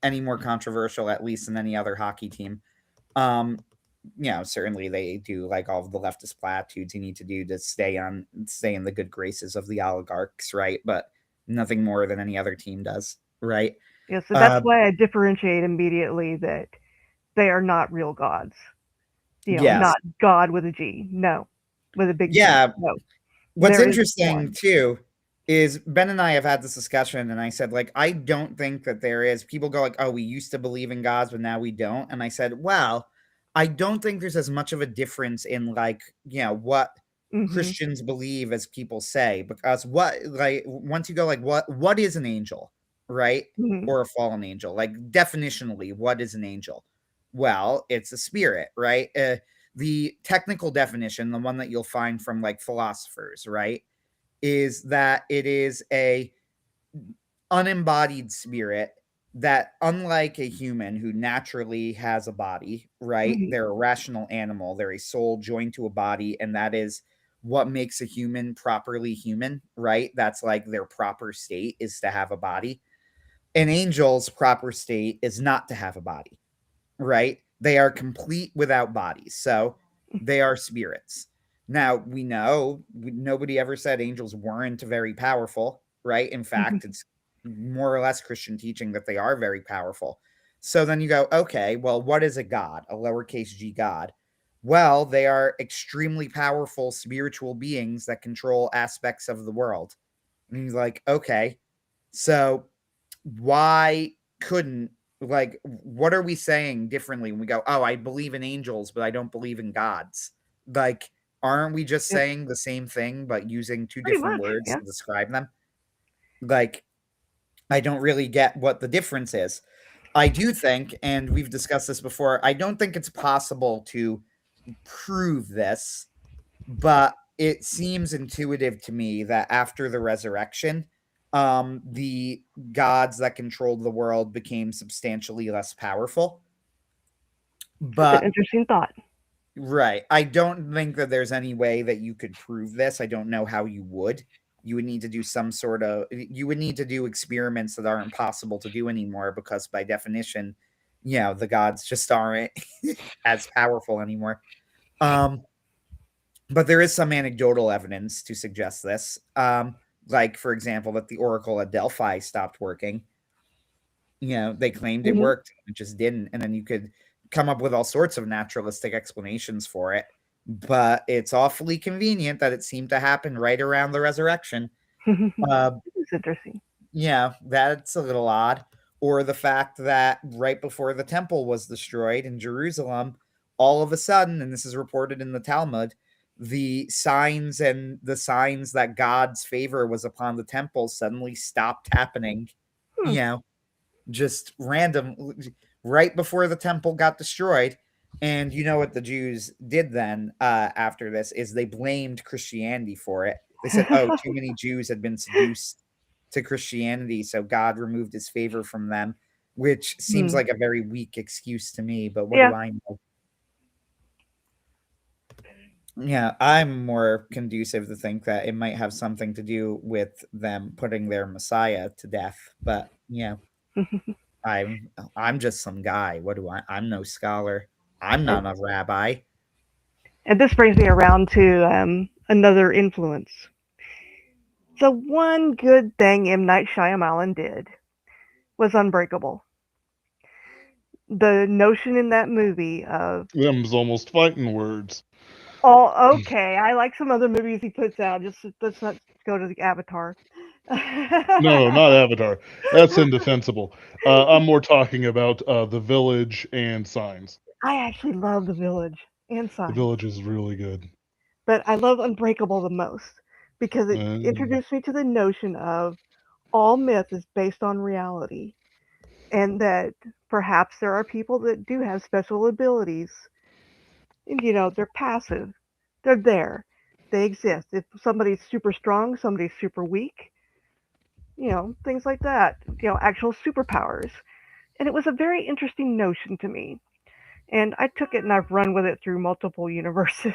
any more controversial, at least than any other hockey team. Um, certainly they do like all of the leftist platitudes you need to do to stay in the good graces of the oligarchs, right? But nothing more than any other team does, right?
Yeah, so that's
Uh,
why I differentiate immediately that they are not real gods.
yes,
Not God with a G. No, with a big G.
yeah.
No,
What's
there is
interesting
one.
too is Ben and I have had this discussion, and I said, like, I don't think that there is. People go like, "Oh, we used to believe in gods, but now we don't." And I said, "Well, I don't think there's as much of a difference in like, what
Mhm.
Christians believe as people say, because what like once you go like, what is an angel, right?
Mhm.
Or a fallen angel? Like definitionally, what is an angel? Well, it's a spirit, right? The technical definition, the one that you'll find from like philosophers, right, is that it is a unembodied spirit that, unlike a human who naturally has a body, right,
Mhm.
they're a rational animal, they're a soul joined to a body, and that is what makes a human properly human, right? That's like their proper state is to have a body. An angel's proper state is not to have a body, right? They are complete without bodies. So they are spirits. Now, we know nobody ever said angels weren't very powerful, right? In
Mhm.
fact, it's more or less Christian teaching that they are very powerful. So then you go, okay, well, what is a god, a lowercase g god? Well, they are extremely powerful spiritual beings that control aspects of the world. And he's like, okay, so why couldn't, like, what are we saying differently when we go, oh, I believe in angels but I don't believe in gods? Like, aren't we just
Yep.
saying the same thing but using two
Pretty
different
much.
words
Yeah.
to describe them? Like, I don't really get what the difference is. I do think, and we've discussed this before, I don't think it's possible to prove this, but it seems intuitive to me that after the resurrection, the gods that controlled the world became substantially less powerful.
That's an
But
interesting thought.
right, I don't think that there's any way that you could prove this. I don't know how you would. You would need to do some sort of you would need to do experiments that aren't possible to do anymore because by definition, the gods just aren't as powerful anymore. Um but there is some anecdotal evidence to suggest this. Like, for example, that the oracle at Delphi stopped working. They claimed it
Mhm.
worked, it just didn't. And then you could come up with all sorts of naturalistic explanations for it. But it's awfully convenient that it seemed to happen right around the resurrection. Uh,
It's interesting.
yeah, that's a little odd. Or the fact that right before the temple was destroyed in Jerusalem, all of a sudden, and this is reported in the Talmud, the signs that God's favor was upon the temple suddenly stopped happening.
Hmm.
You know, just random, right before the temple got destroyed. And you know what the Jews did then after this is they blamed Christianity for it. They said, oh, too many Jews had been seduced to Christianity, so God removed his favor from them, which seems
Hmm.
like a very weak excuse to me, but what
Yeah.
do I know? Yeah, I'm more conducive to think that it might have something to do with them putting their Messiah to death. But I'm just some guy. What do I'm no scholar. I'm
and,
not a rabbi.
and this brings me around to another influence. So one good thing M. Night Shyamalan did was Unbreakable. The notion in that movie of
Them's almost fighting words.
oh, okay, I like some other movies he puts out. Just let's not go to the Avatar.
No, not Avatar. That's indefensible. I'm more talking about The Village and Signs.
I actually love The Village and
The
Signs,
Village is really good.
but I love Unbreakable the most because it
Uh,
introduced me to the notion of all myth is based on reality, and that perhaps there are people that do have special abilities, and they're passive, they're there, they exist. If somebody's super strong, somebody's super weak, things like that, actual superpowers. And it was a very interesting notion to me. And I took it and I've run with it through multiple universes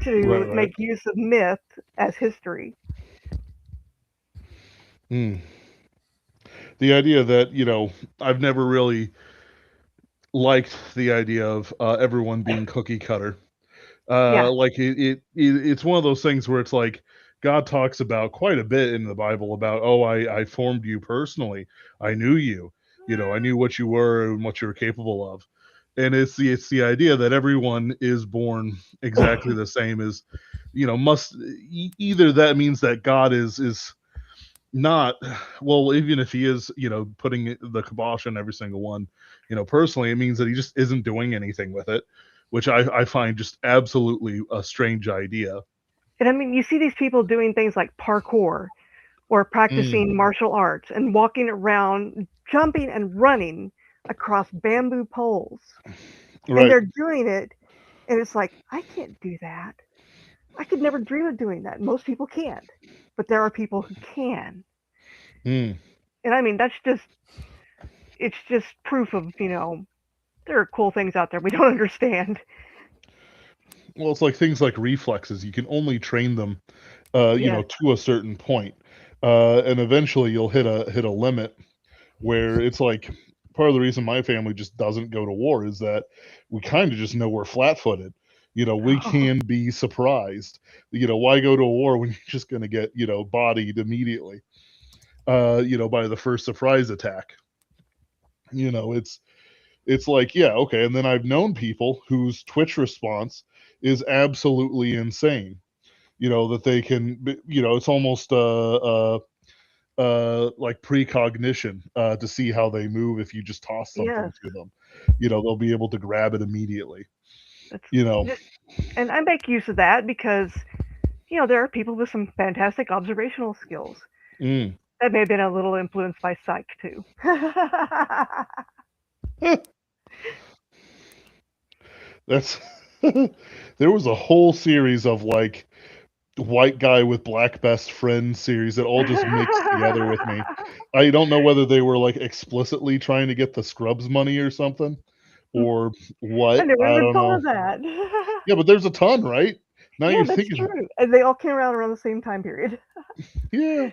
right,
to
right.
make use of myth as history.
Hmm. The idea that, I've never really liked the idea of everyone being cookie cutter.
Yeah.
Like it's one of those things where it's like God talks about quite a bit in the Bible about, oh, I formed you personally, I knew you, I knew what you were and what you were capable of, and it's the idea that everyone is born exactly the same as, must either that means that God is not, well, even if he is, putting the kibosh on every single one, personally, it means that he just isn't doing anything with it, which I find just absolutely a strange idea.
And I mean, you see these people doing things like parkour or
Mm,
practicing martial arts and walking around, jumping and running across bamboo poles. And
right.
they're doing it, and it's like, I can't do that. I could never dream of doing that. Most people can't. But there are people who can.
Mm.
And I mean, it's just proof of, there are cool things out there we don't understand.
Well, it's like things like reflexes. You can only train them,
Yes.
to a certain point, and eventually you'll hit a limit where it's like part of the reason my family just doesn't go to war is that we kind of just know we're flat-footed. We can be surprised. Why go to a war when you're just going to get, bodied immediately, by the first surprise attack. It's like, yeah, okay. And then I've known people whose Twitch response is absolutely insane. That they can, it's almost like precognition to see how they move if you just toss something
Yes.
to them. They'll be able to grab it immediately.
That's
You know,
just, and I make use of that because, there are people with some fantastic observational skills.
mm.
That may have been a little influenced by psych too.
That's there was a whole series of like white guy with black best friend series that all just mixed together with me. I don't know whether they were like explicitly trying to get the Scrubs money or something or
I
what.
never
I
even
don't
thought
know.
of that.
Yeah, but there's a ton, right? Now
Yeah,
you're
that's
thinking,
true. And they all came around the same time period.
yeah.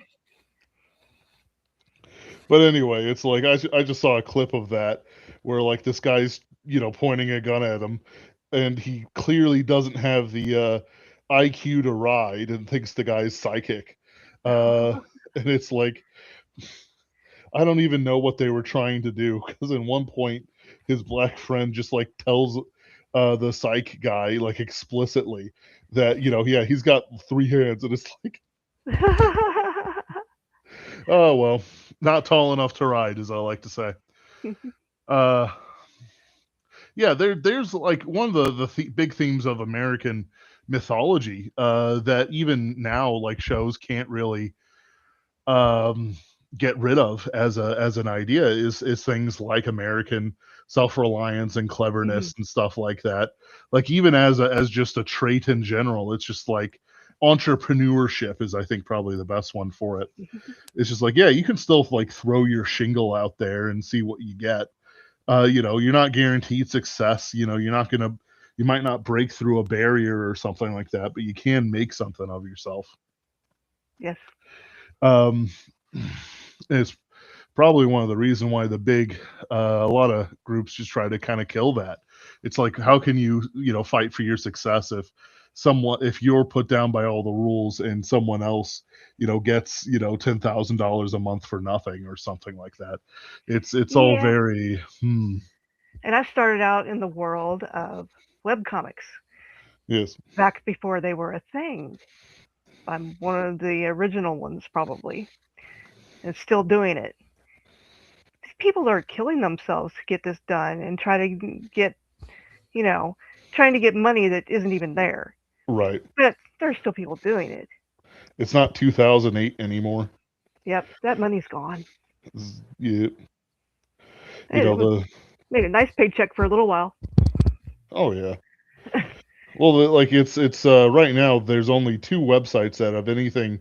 But anyway, it's like I just saw a clip of that where like this guy's, pointing a gun at him and he clearly doesn't have the IQ to ride and thinks the guy's psychic. Uh and it's like I don't even know what they were trying to do because in one point his black friend just like tells the psych guy like explicitly that, yeah, he's got three hands and it's like, oh well, not tall enough to ride, as I like to say. Uh yeah, there's like one of the big themes of American mythology that even now like shows can't really um, get rid of as an idea is things like American self-reliance and
Mhm.
cleverness and stuff like that. Like even as just a trait in general, it's just like entrepreneurship is I think probably the best one for it. It's just like, yeah, you can still like throw your shingle out there and see what you get. You're not guaranteed success. You might not break through a barrier or something like that, but you can make something of yourself.
Yes.
Um, it's probably one of the reason why a lot of groups just try to kind of kill that. It's like, how can you, fight for your success if you're put down by all the rules and someone else, gets, $10,000 a month for nothing or something like that. It's all
Yeah.
very,
And I started out in the world of webcomics
yes,
back before they were a thing. I'm one of the original ones, probably, and still doing it. These people are killing themselves to get this done and try to get, you know, trying to get money that isn't even there.
right.
But there's still people doing it.
It's not 2008 anymore.
Yep, that money's gone.
Yeah,
And it was
the
made a nice paycheck for a little while.
oh yeah. Well, like it's right now there's only two websites that have anything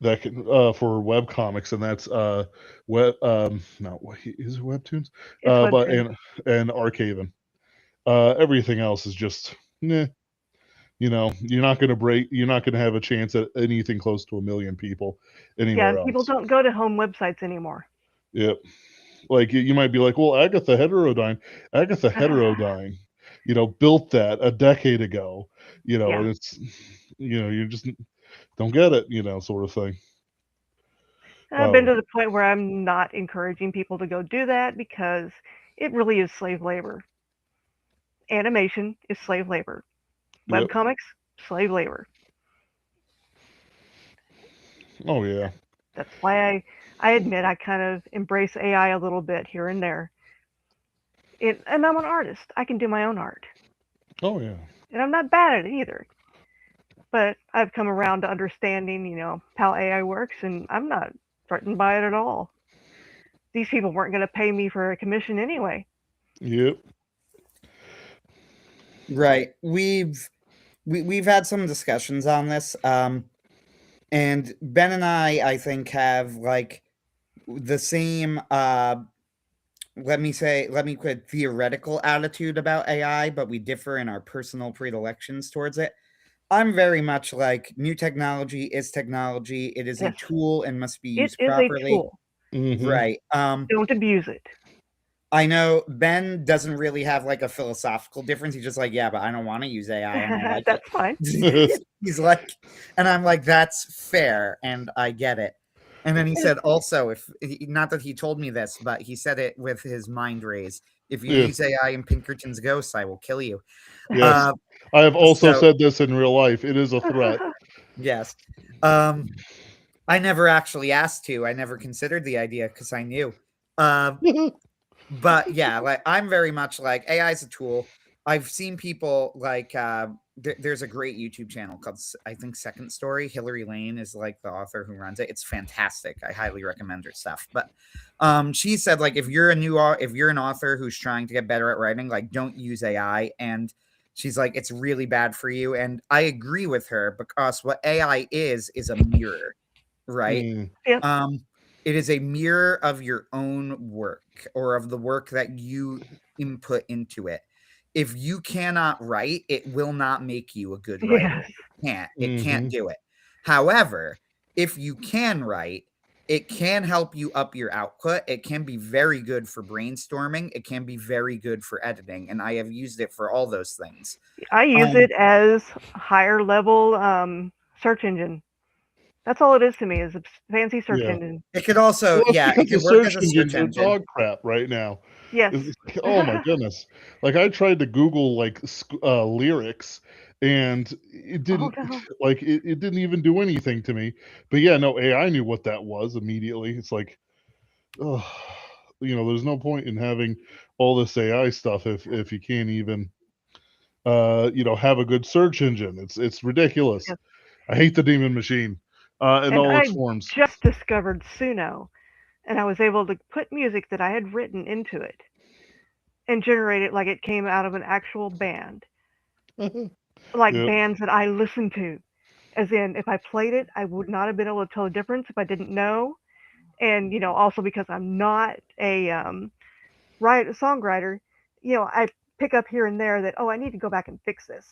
that can for web comics, and that's web no, is it Webtoons?
It's
But
Webtoon.
and Archaven. Everything else is just nah. You're not gonna have a chance at anything close to a million people
Yeah,
anywhere
and people
else.
don't go to home websites anymore.
Yep. Like you might be like, well, Agatha Heterodyne, built that a decade ago,
Yeah.
and it's, you just don't get it, sort of thing.
I've been
Oh,
to the point where I'm not encouraging people to go do that because it really is slave labor. Animation is slave labor.
yep.
Webcomics, slave labor.
Oh yeah.
That's why I admit I kind of embrace AI a little bit here and there. And I'm an artist. I can do my own art.
Oh yeah.
And I'm not bad at it either. But I've come around to understanding, how AI works, and I'm not threatened by it at all. These people weren't going to pay me for a commission anyway.
Yep.
Right. We've had some discussions on this. And Ben and I think have like the same let me put theoretical attitude about AI, but we differ in our personal predilections towards it. I'm very much like new technology is technology. It is a
Yes,
tool and must be
it
used
is a
properly.
tool.
Mm-hmm.
Right.
Don't abuse it.
I know Ben doesn't really have like a philosophical difference. He's just like, yeah, but I don't want to use AI and I like it.
That's fine.
He's like, and I'm like, that's fair and I get it. And then he said also, if not that he told me this, but he said it with his mind raise. If you
Yeah.
use AI in Pinkerton's Ghosts, I will kill you.
Yes.
Uh,
I have also
so
said this in real life. It is a threat.
yes, um, I never actually asked to. I never considered the idea because I knew. Uh, but yeah, like I'm very much like AI is a tool. I've seen people like there's a great YouTube channel called I think Second Story. Hillary Lane is like the author who runs it. It's fantastic. I highly recommend her stuff. But she said like if you're if you're an author who's trying to get better at writing, like don't use AI. And she's like it's really bad for you. And I agree with her because what AI is a mirror, right?
Mm,
Yep.
Um, it is a mirror of your own work or of the work that you input into it. If you cannot write, it will not make you a good writer.
Yes.
It can't
mm-hmm.
do it. However, if you can write, it can help you up your output. It can be very good for brainstorming. It can be very good for editing. And I have used it for all those things.
I use
Um,
it as higher level search engine. That's all it is to me is a fancy search
Yeah.
engine.
it could also,
Well, that's
yeah, it
because the
could work as
search
a search
engines are
engine.
dog crap right now.
Yes.
Oh my goodness! Like I tried to Google like lyrics, and it
Oh
didn't
no.
like it didn't even do anything to me. But yeah, no, AI knew what that was immediately. It's like, oh, there's no point in having all this AI stuff if you can't even have a good search engine. It's ridiculous.
Yes.
I hate the demon machine in
And
all its
I
forms.
just discovered Suno, and I was able to put music that I had written into it and generate it like it came out of an actual band, like
Yep.
bands that I listened to. As in, if I played it, I would not have been able to tell the difference if I didn't know. And also because I'm not a songwriter, I pick up here and there that I need to go back and fix this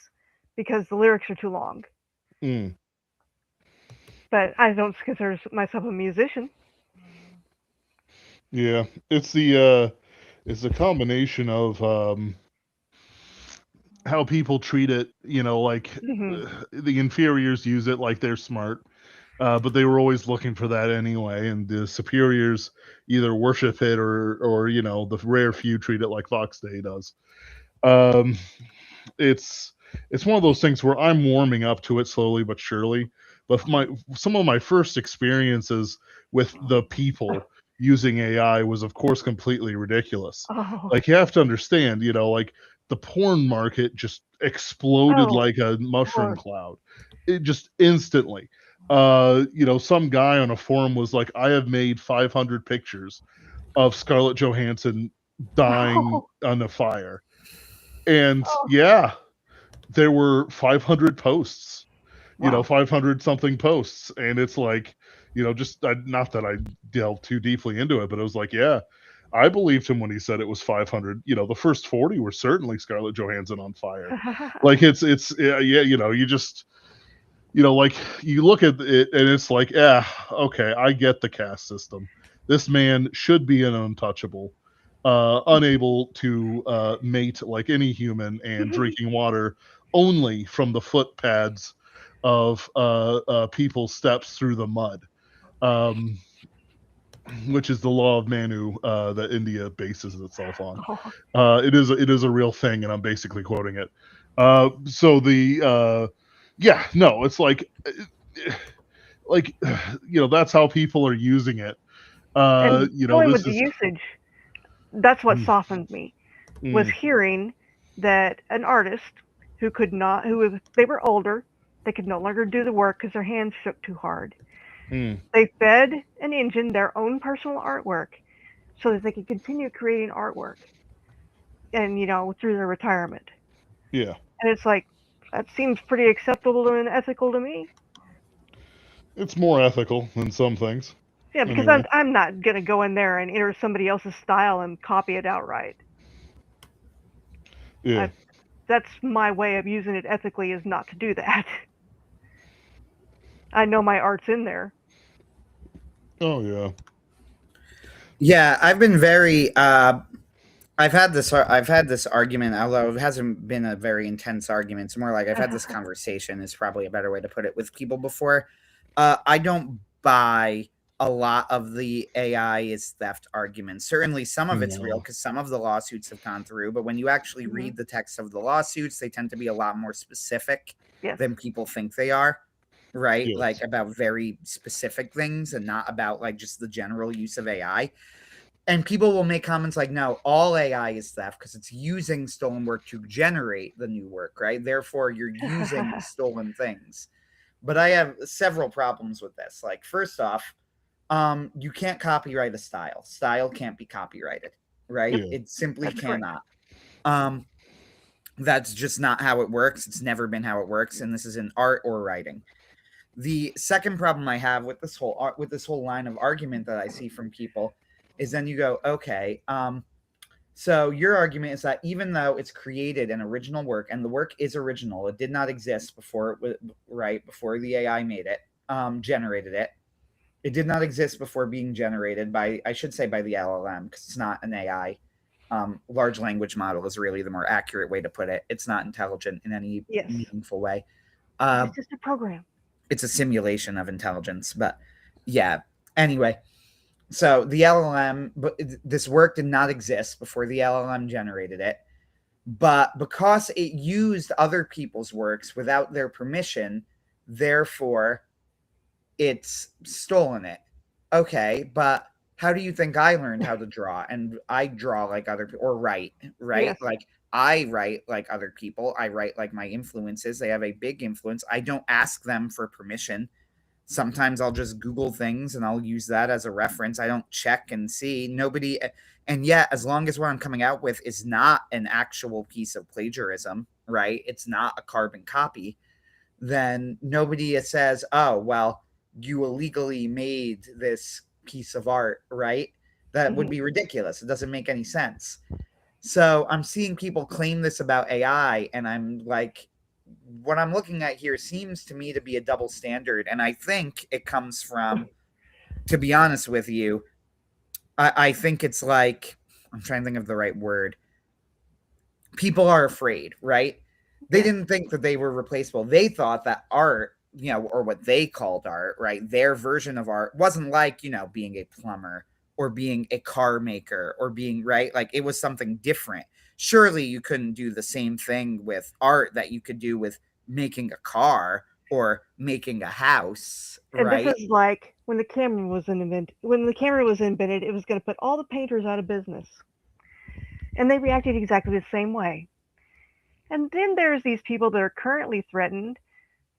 because the lyrics are too long.
Mm.
But I don't consider myself a musician.
Yeah. It's a combination of how people treat it, like
Hmm.
the inferiors use it like they're smart, but they were always looking for that anyway, and the superiors either worship it or the rare few treat it like Fox Day does. Um, it's it's one of those things where I'm warming up to it slowly but surely. But some of my first experiences with the people using AI was, of course, completely ridiculous.
Oh,
Like you have to understand, like the porn market just exploded
oh,
like a mushroom
Lord.
cloud. It just instantly. Some guy on a forum was like, "I have made 500 pictures of Scarlett Johansson dying
Oh,
on a fire," and
oh,
yeah, there were 500 posts,
wow.
500 something posts. And it's like, just not that I delved too deeply into it, but it was like, yeah, I believed him when he said it was 500. The first 40 were certainly Scarlett Johansson on fire. Like yeah, you just, like you look at it and it's like, yeah, okay, I get the caste system. This man should be an untouchable, unable to mate like any human, and drinking water only from the footpads of people's steps through the mud, um, which is the law of Manu that India bases itself on.
Oh,
It is a real thing, and I'm basically quoting it. So the yeah, no, it's like that's how people are using it.
and going with
This
the
is
usage, that's what
mm,
softened me, was
mm,
hearing that an artist who could not, who was, they were older, they could no longer do the work because their hands shook too hard.
mm,
They fed an engine their own personal artwork so that they could continue creating artwork and, through their retirement.
yeah,
And it's like, that seems pretty acceptable and ethical to me.
it's more ethical than some things.
Yeah, because
Anyway,
I'm not gonna go in there and enter somebody else's style and copy it outright.
yeah,
I, that's my way of using it ethically, is not to do that. I know my art's in there.
oh yeah,
Yeah, I've been very I've had this argument, although it hasn't been a very intense argument. It's more like I've had this conversation is probably a better way to put it with people before. I don't buy a lot of the AI is theft argument. Certainly some of it's real
no,
because some of the lawsuits have gone through, but when you actually
Hmm.
read the text of the lawsuits, they tend to be a lot more specific
Yes.
than people think they are, right? Like
yes,
about very specific things and not about like just the general use of AI. And people will make comments like, no, all AI is theft because it's using stolen work to generate the new work, right? Therefore, you're using stolen things. But I have several problems with this. Like, first off, you can't copyright a style. Style can't be copyrighted, right?
Yep,
yeah,
It simply
that's correct.
cannot. Um, that's just not how it works. It's never been how it works, and this is in art or writing. The second problem I have with this whole line of argument that I see from people is then you go, okay, so your argument is that even though it's created an original work and the work is original, it did not exist before it was right before the AI made it, generated it. It did not exist before being generated by, I should say, by the LLM because it's not an AI. Large language model is really the more accurate way to put it. It's not intelligent in any
Yes,
meaningful way. Uh,
it's just a program.
it's a simulation of intelligence, but yeah. Anyway, so the LLM, but this work did not exist before the LLM generated it. But because it used other people's works without their permission, therefore it's stolen it. Okay, but how do you think I learned how to draw? And I draw like other people, or write, right?
Yes.
Like I write like other people. I write like my influences. They have a big influence. I don't ask them for permission. Sometimes I'll just Google things and I'll use that as a reference. I don't check and see. Nobody, and yet, as long as what I'm coming out with is not an actual piece of plagiarism, right? It's not a carbon copy, then nobody says, oh, well, you illegally made this piece of art, right? That would
Hmm.
be ridiculous. It doesn't make any sense. So I'm seeing people claim this about AI, and I'm like, what I'm looking at here seems to me to be a double standard. And I think it comes from, to be honest with you, I think it's like, I'm trying to think of the right word. People are afraid, right? They
Yes.
didn't think that they were replaceable. They thought that art, or what they called art, right? Their version of art wasn't like, being a plumber or being a car maker or being, right? Like it was something different. Surely you couldn't do the same thing with art that you could do with making a car or making a house,
And this
right?
is like when the camera was invented. When the camera was invented, it was going to put all the painters out of business, and they reacted exactly the same way. And then there's these people that are currently threatened.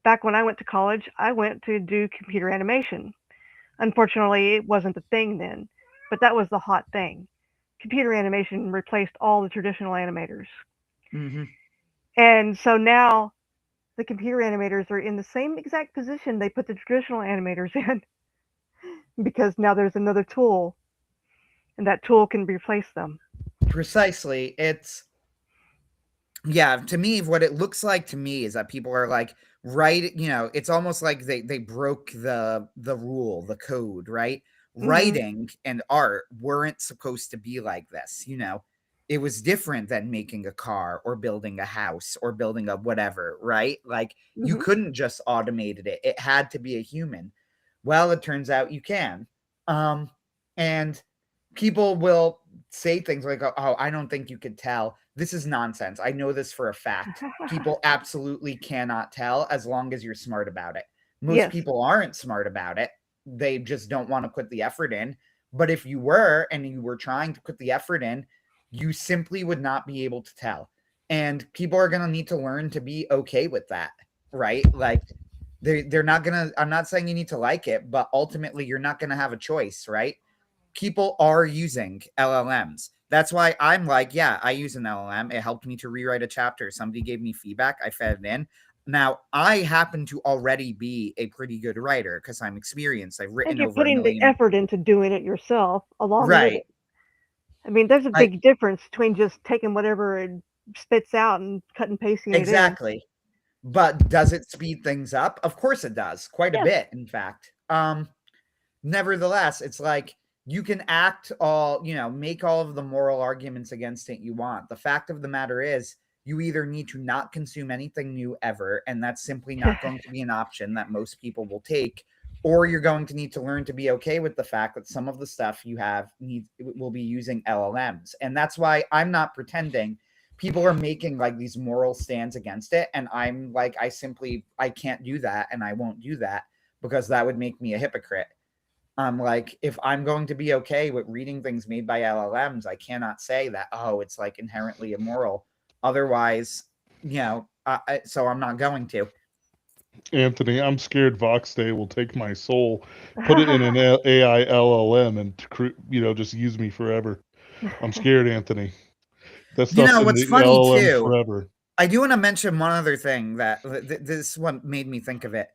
Back when I went to college, I went to do computer animation. Unfortunately, it wasn't the thing then, but that was the hot thing. Computer animation replaced all the traditional animators.
Mm-hmm.
And so now the computer animators are in the same exact position they put the traditional animators in, because now there's another tool and that tool can replace them.
Precisely. Yeah, to me, what it looks like to me is that people are like, right, it's almost like they broke the rule, the code, right? writing and art weren't supposed to be like this. It was different than making a car or building a house or building a whatever, right? Like you couldn't just automated it. It had to be a human. Well, it turns out you can. And people will say things like, oh, I don't think you could tell. This is nonsense. I know this for a fact. People absolutely cannot tell as long as you're smart about it. Most
Yes.
people aren't smart about it. They just don't want to put the effort in. But if you were and you were trying to put the effort in, you simply would not be able to tell. And people are going to need to learn to be okay with that, right? Like they're not going to, I'm not saying you need to like it, but ultimately you're not going to have a choice, right? People are using LLMs. That's why I'm like, yeah, I use an LLM. It helped me to rewrite a chapter. Somebody gave me feedback. I fed it in. Now, I happen to already be a pretty good writer because I'm experienced. I've
And
written
you're
over a
putting the
million.
effort into doing it yourself along with
Right.
it. I mean, there's a
I,
big difference between just taking whatever it spits out and cut and pasting it in.
exactly. But does it speed things up? Of course it does. Quite a
Yes.
bit, in fact. Nevertheless, it's like you can act all, make all of the moral arguments against it you want. The fact of the matter is, you either need to not consume anything new ever, and that's simply not going to be an option that most people will take, or you're going to need to learn to be okay with the fact that some of the stuff you have will be using LLMs. And that's why I'm not pretending. People are making like these moral stands against it, and I'm like, I can't do that, and I won't do that because that would make me a hypocrite. Like if I'm going to be okay with reading things made by LLMs, I cannot say that, oh, it's like inherently immoral. Otherwise, so I'm not going to.
Anthony, I'm scared Vox Day will take my soul, put it in an AI LLM, and just use me forever. I'm scared, Anthony. That stuff's in
What's
the
funny
LLMs
too,
forever.
I do want to mention one other thing that this one made me think of it.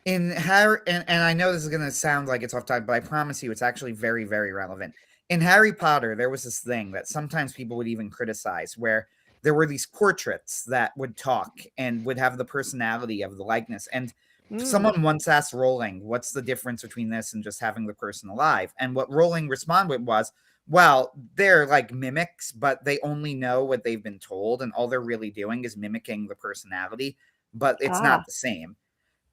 In Harry, and I know this is going to sound like it's off topic, but I promise you it's actually very, very relevant. In Harry Potter, there was this thing that sometimes people would even criticize where there were these portraits that would talk and would have the personality of the likeness. And someone once asked Rowling, what's the difference between this and just having the person alive? And what Rowling responded was, well, they're like mimics, but they only know what they've been told. And all they're really doing is mimicking the personality, but it's not the same.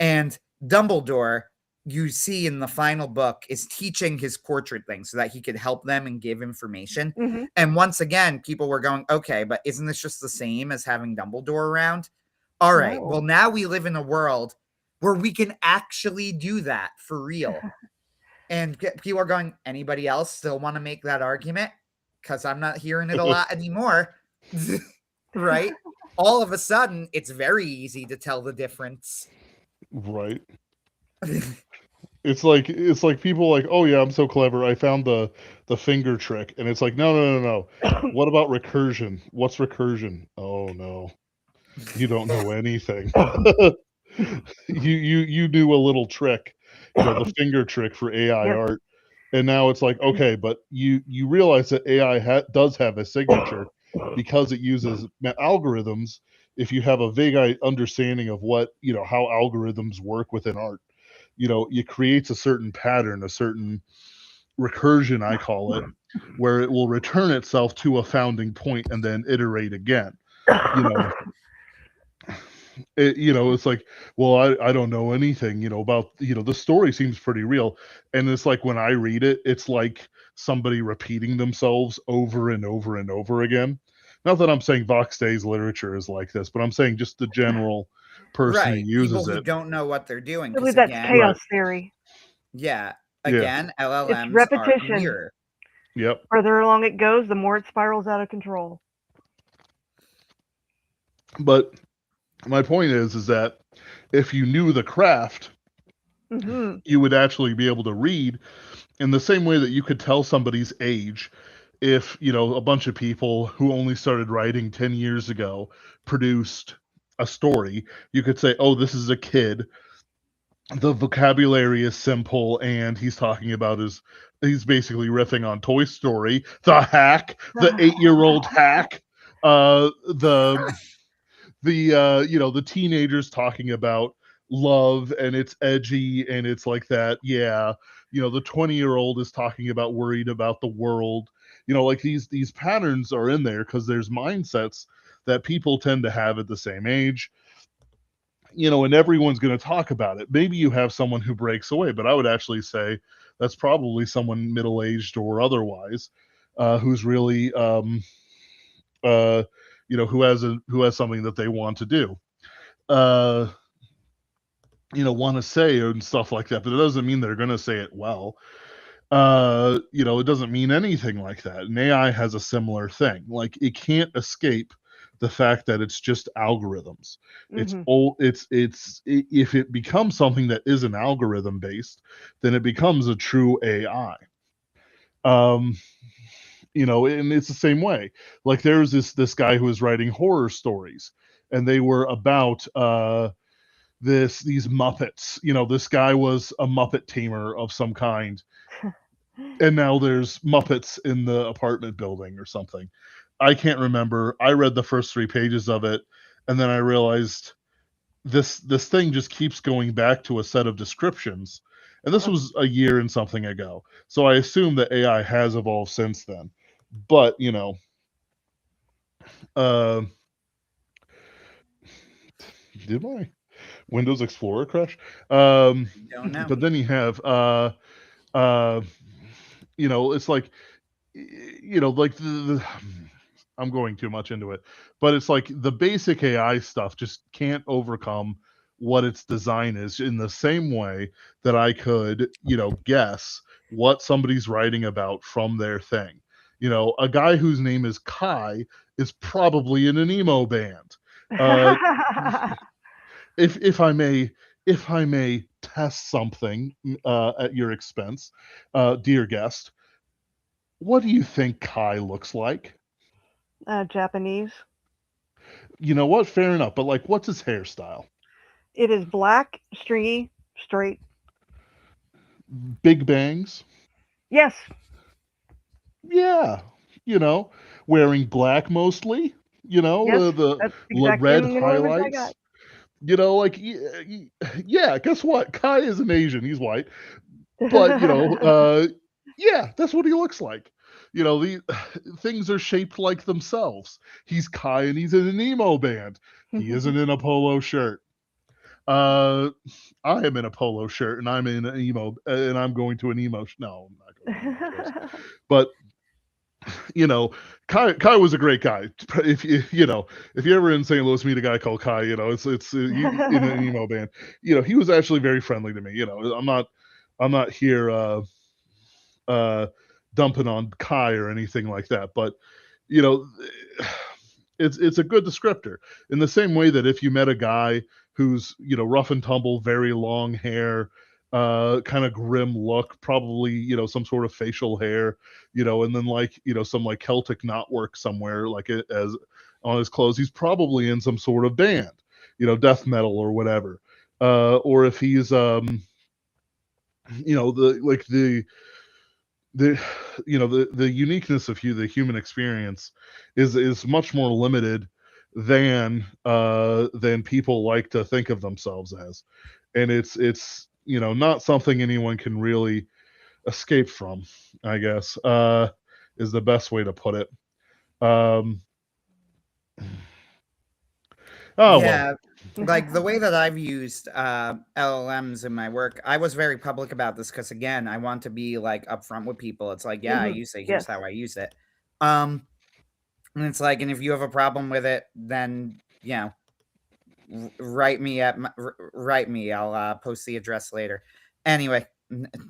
And Dumbledore, you see in the final book, is teaching his portrait thing so that he could help them and give information. And once again, people were going, okay, but isn't this just the same as having Dumbledore around? All right, well, now we live in a world where we can actually do that for real. And people are going, anybody else still want to make that argument? Because I'm not hearing it a lot anymore. Right? All of a sudden, it's very easy to tell the difference.
Right. It's like people like, oh yeah, I'm so clever. I found the finger trick, and it's like, no. What about recursion? What's recursion? Oh no, you don't know anything. you do a little trick, the finger trick for AI art, and now it's like, okay, but you realize that AI does have a signature because it uses algorithms. If you have a vague understanding of what how algorithms work within art, it creates a certain pattern, a certain recursion, I call it, where it will return itself to a founding point and then iterate again. It's like, well, I don't know anything, about, the story seems pretty real. And it's like when I read it, it's like somebody repeating themselves over and over and over again. Not that I'm saying Vox Day's literature is like this, but I'm saying just the general person who uses
people who
it.
don't know what they're doing.
I believe
Because
that's chaos theory.
Yeah. Again,
It's
LLMs are
repetition.
mirror.
Yep.
Further along it goes, the more it spirals out of control.
But my point is that if you knew the craft, you would actually be able to read in the same way that you could tell somebody's age. If a bunch of people who only started writing 10 years ago produced a story, you could say, oh, this is a kid, the vocabulary is simple, and he's basically riffing on Toy Story, the hack, the 8-year-old hack, the teenagers talking about love, and it's edgy, and it's like that, yeah, the 20-year-old is talking about worried about the world. Like these patterns are in there because there's mindsets that people tend to have at the same age. And everyone's going to talk about it. Maybe you have someone who breaks away, but I would actually say that's probably someone middle-aged or otherwise, who's really who has something that they want to do, uh want to say and stuff like that, but it doesn't mean they're going to say it well. It doesn't mean anything like that. And AI has a similar thing. Like, it can't escape the fact that it's just algorithms. It's
Mhm.
all if it becomes something that isn't algorithm based, then it becomes a true AI. um and it's the same way. Like, there's this guy who was writing horror stories, and they were about these Muppets. This guy was a Muppet tamer of some kind, and now there's Muppets in the apartment building or something. I can't remember. I read the first 3 pages of it, and then I realized this thing just keeps going back to a set of descriptions. And this was a year and something ago. So I assume that AI has evolved since then. But, uh, did my Windows Explorer crash?
Don't know.
But then you have, uh, it's like, like I'm going too much into it, but it's like the basic AI stuff just can't overcome what its design is, in the same way that I could, guess what somebody's writing about from their thing. A guy whose name is Kai is probably in an emo band. Uh, if I may test something at your expense, dear guest, what do you think Kai looks like?
Japanese.
You know what? Fair enough. But, like, what's his hairstyle?
It is black, stringy, straight.
Big bangs?
Yes,
Yeah. You know, wearing black mostly.
yes,
The
that's the exact
red
same image I got.
highlights. Like, yeah. Guess what? Kai is an Asian. He's white, but yeah, that's what he looks like. The things are shaped like themselves. He's Kai, and he's in an emo band. He isn't in a polo shirt. Uh, I am in a polo shirt, and I'm in an emo, and I'm going to an emo. No, I'm not going to emo shows. But you know, Kai was a great guy. If you ever in St. Louis meet a guy called Kai, it's he, in an emo band. He was actually very friendly to me. I'm not here uh dumping on Kai or anything like that, but you know it's a good descriptor, in the same way that if you met a guy who's rough and tumble, very long hair, kind of grim look, probably some sort of facial hair, and then like some like Celtic knotwork somewhere, like it as on his clothes, he's probably in some sort of band, death metal or whatever. Or if he's the like the the uniqueness of the human experience is much more limited than people like to think of themselves as, and it's not something anyone can really escape from, I guess, is the best way to put it. um oh well.
Yeah, like the way that I've used LLMs in my work, I was very public about this because again, I want to be like upfront with people. It's like, yeah, I
Mhm.
use it. Here's
Yes.
how I use it. Um, and it's like, and if you have a problem with it, then write me write me. I'll post the address later. Anyway,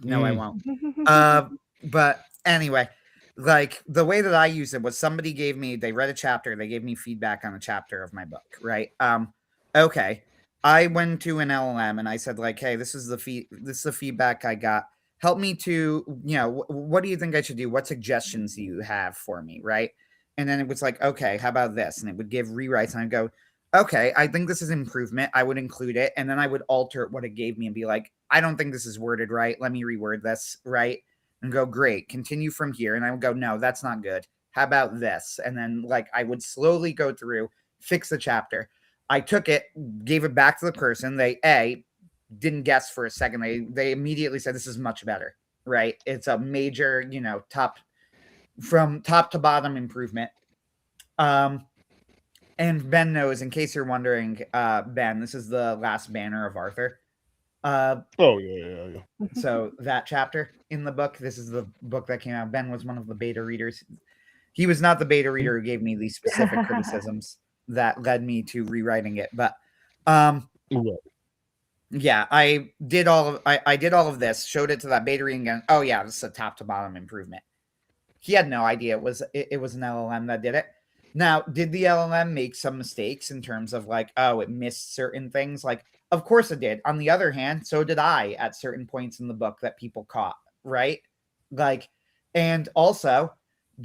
no, I
Mm,
won't. Uh, but anyway, like the way that I used it was somebody they read a chapter, they gave me feedback on a chapter of my book, right? Okay. I went to an LLM and I said, like, hey, this is the feedback I got. Help me to, what do you think I should do? What suggestions do you have for me, right? And then it was like, okay, how about this? And it would give rewrites, and I'd go, okay, I think this is improvement. I would include it, and then I would alter what it gave me and be like, I don't think this is worded right. Let me reword this, right? And go, great, continue from here. And I would go, no, that's not good. How about this? And then like I would slowly go through, fix the chapter. I took it, gave it back to the person. They didn't guess for a second. They immediately said this is much better. right? It's a major, from top to bottom improvement. Um, and Ben knows, in case you're wondering, Ben, this is the last banner of Arthur. Uh,
Oh yeah.
so that chapter in the book, this is the book that came out. Ben was one of the beta readers. He was not the beta reader who gave me these specific criticisms that led me to rewriting it. But
Right.
yeah, I did all of this, showed it to that beta reading, and oh yeah, this is a top to bottom improvement. He had no idea it was an LLM that did it. Now, did the LLM make some mistakes in terms of like, oh, it missed certain things? Like, of course it did. On the other hand, so did I at certain points in the book that people caught, right? Like, and also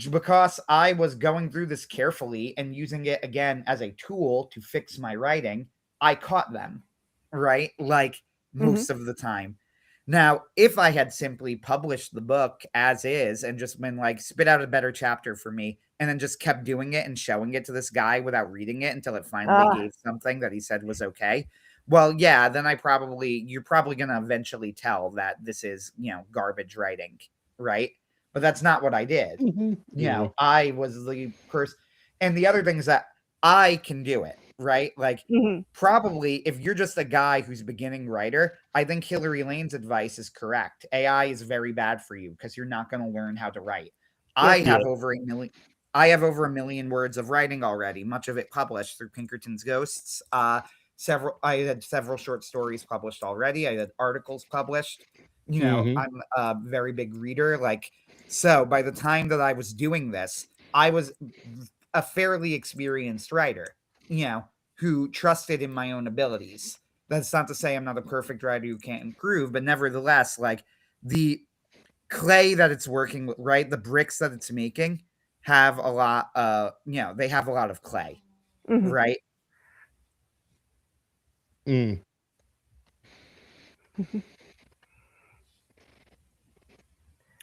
because I was going through this carefully and using it again as a tool to fix my writing, I caught them, right? Like most of the time. Now, if I had simply published the book as is and just been like, spit out a better chapter for me, and then just kept doing it and showing it to this guy without reading it until it finally
Ah,
gave something that he said was okay, well, yeah, then you're probably going to eventually tell that this is, garbage writing, right? But that's not what I did.
Yeah.
I was the person. And the other thing is that I can do it, right? Like, probably if you're just a guy who's a beginning writer, I think Hillary Lane's advice is correct. AI is very bad for you because you're not going to learn how to write.
Yep.
I have over 1 million words of writing already, much of it published through Pinkerton's Ghosts. I had several short stories published already. I had articles published. I'm a very big reader. Like, so by the time that I was doing this, I was a fairly experienced writer, who trusted in my own abilities. That's not to say I'm not a perfect writer who can't improve, but nevertheless, like the clay that it's working with, right? The bricks that it's making have a lot, they have a lot of clay, right?
Mm.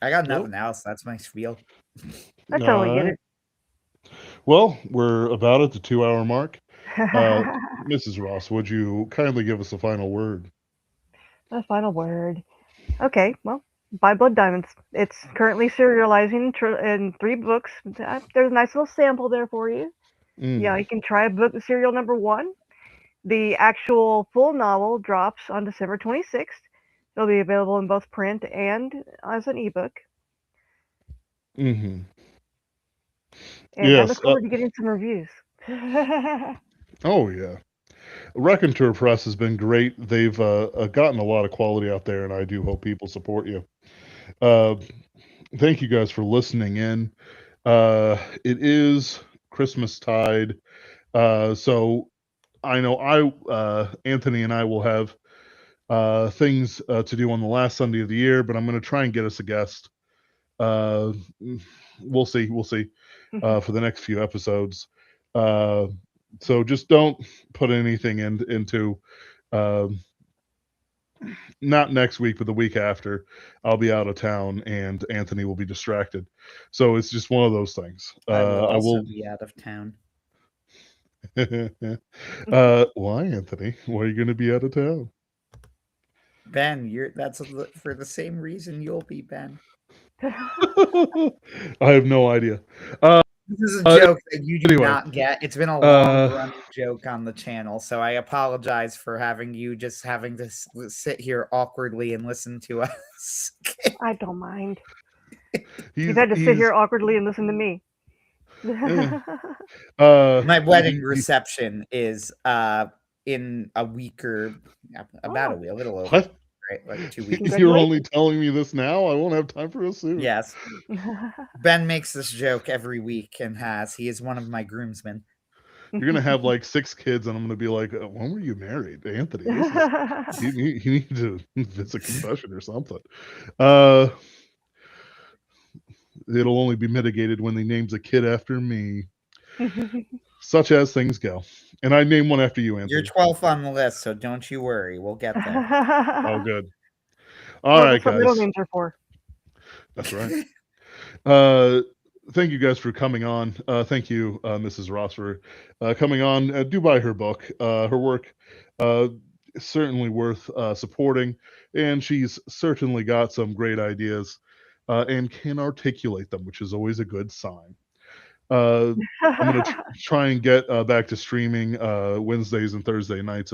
I got
Well,
nothing else. That's my spiel.
I
all
totally get
right.
it.
Well, we're about at the 2 hour mark. Mrs. Ross, would you kindly give us a final word?
The final word. Okay, well, buy Blood Diamonds. It's currently serializing in 3 books. There's a nice little sample there for you. Yeah,
Mm.
you can try book serial number 1. The actual full novel drops on December 26th. It'll be available in both print and as an ebook.
Hmm.
And I look
Yes.
forward to getting some reviews.
Oh, yeah. Raconteur Press has been great. They've gotten a lot of quality out there, and I do hope people support you. Uh, Thank you guys for listening in. It is Christmas tide, so I know Anthony and I will have things to do on the last Sunday of the year, but I'm going to try and get us a guest. Uh, we'll see. We'll see for the next few episodes. Uh, so just don't put anything into um, not next week, but the week after. I'll be out of town, and Anthony will be distracted. So it's just one of those things.
I will
I
also
will.
be out of town.
Why, Anthony? Why are you going to be out of town?
Ben, that's for the same reason you'll be, Ben.
I have no idea. Uh,
This is a joke that you do
anyway,
not get. It's been a long
uh,
running joke on the channel, so I apologize for having to sit here awkwardly and listen to us.
I don't mind.
he's
You've had to sit
he's
here awkwardly and listen to me.
eh,
My wedding
he,
reception is in a week or about
Oh,
a little over,
what?
right? Like 2 weeks.
You're only
congratulations.
telling me this now? I won't have time for a suit.
Yes. Ben makes this joke every week and has. He is one of my groomsmen.
You're gonna have like 6 kids, and I'm gonna be like, "When were you married, Anthony? This is you need to visit confession or something." Uh, it'll only be mitigated when he names a kid after me, such as things go. And I name one after you,
You're
Anthony.
12th on the list, so don't you worry. We'll get there.
Oh, good. All
Well,
right,
that's what middle
guys.
names are for.
That's right. Uh, thank you guys for coming on. Thank you, Mrs. Ross, for coming on. Do buy her book. Her work certainly worth supporting, and she's certainly got some great ideas and can articulate them, which is always a good sign. Uh, I'm going to try and get back to streaming Wednesdays and Thursday nights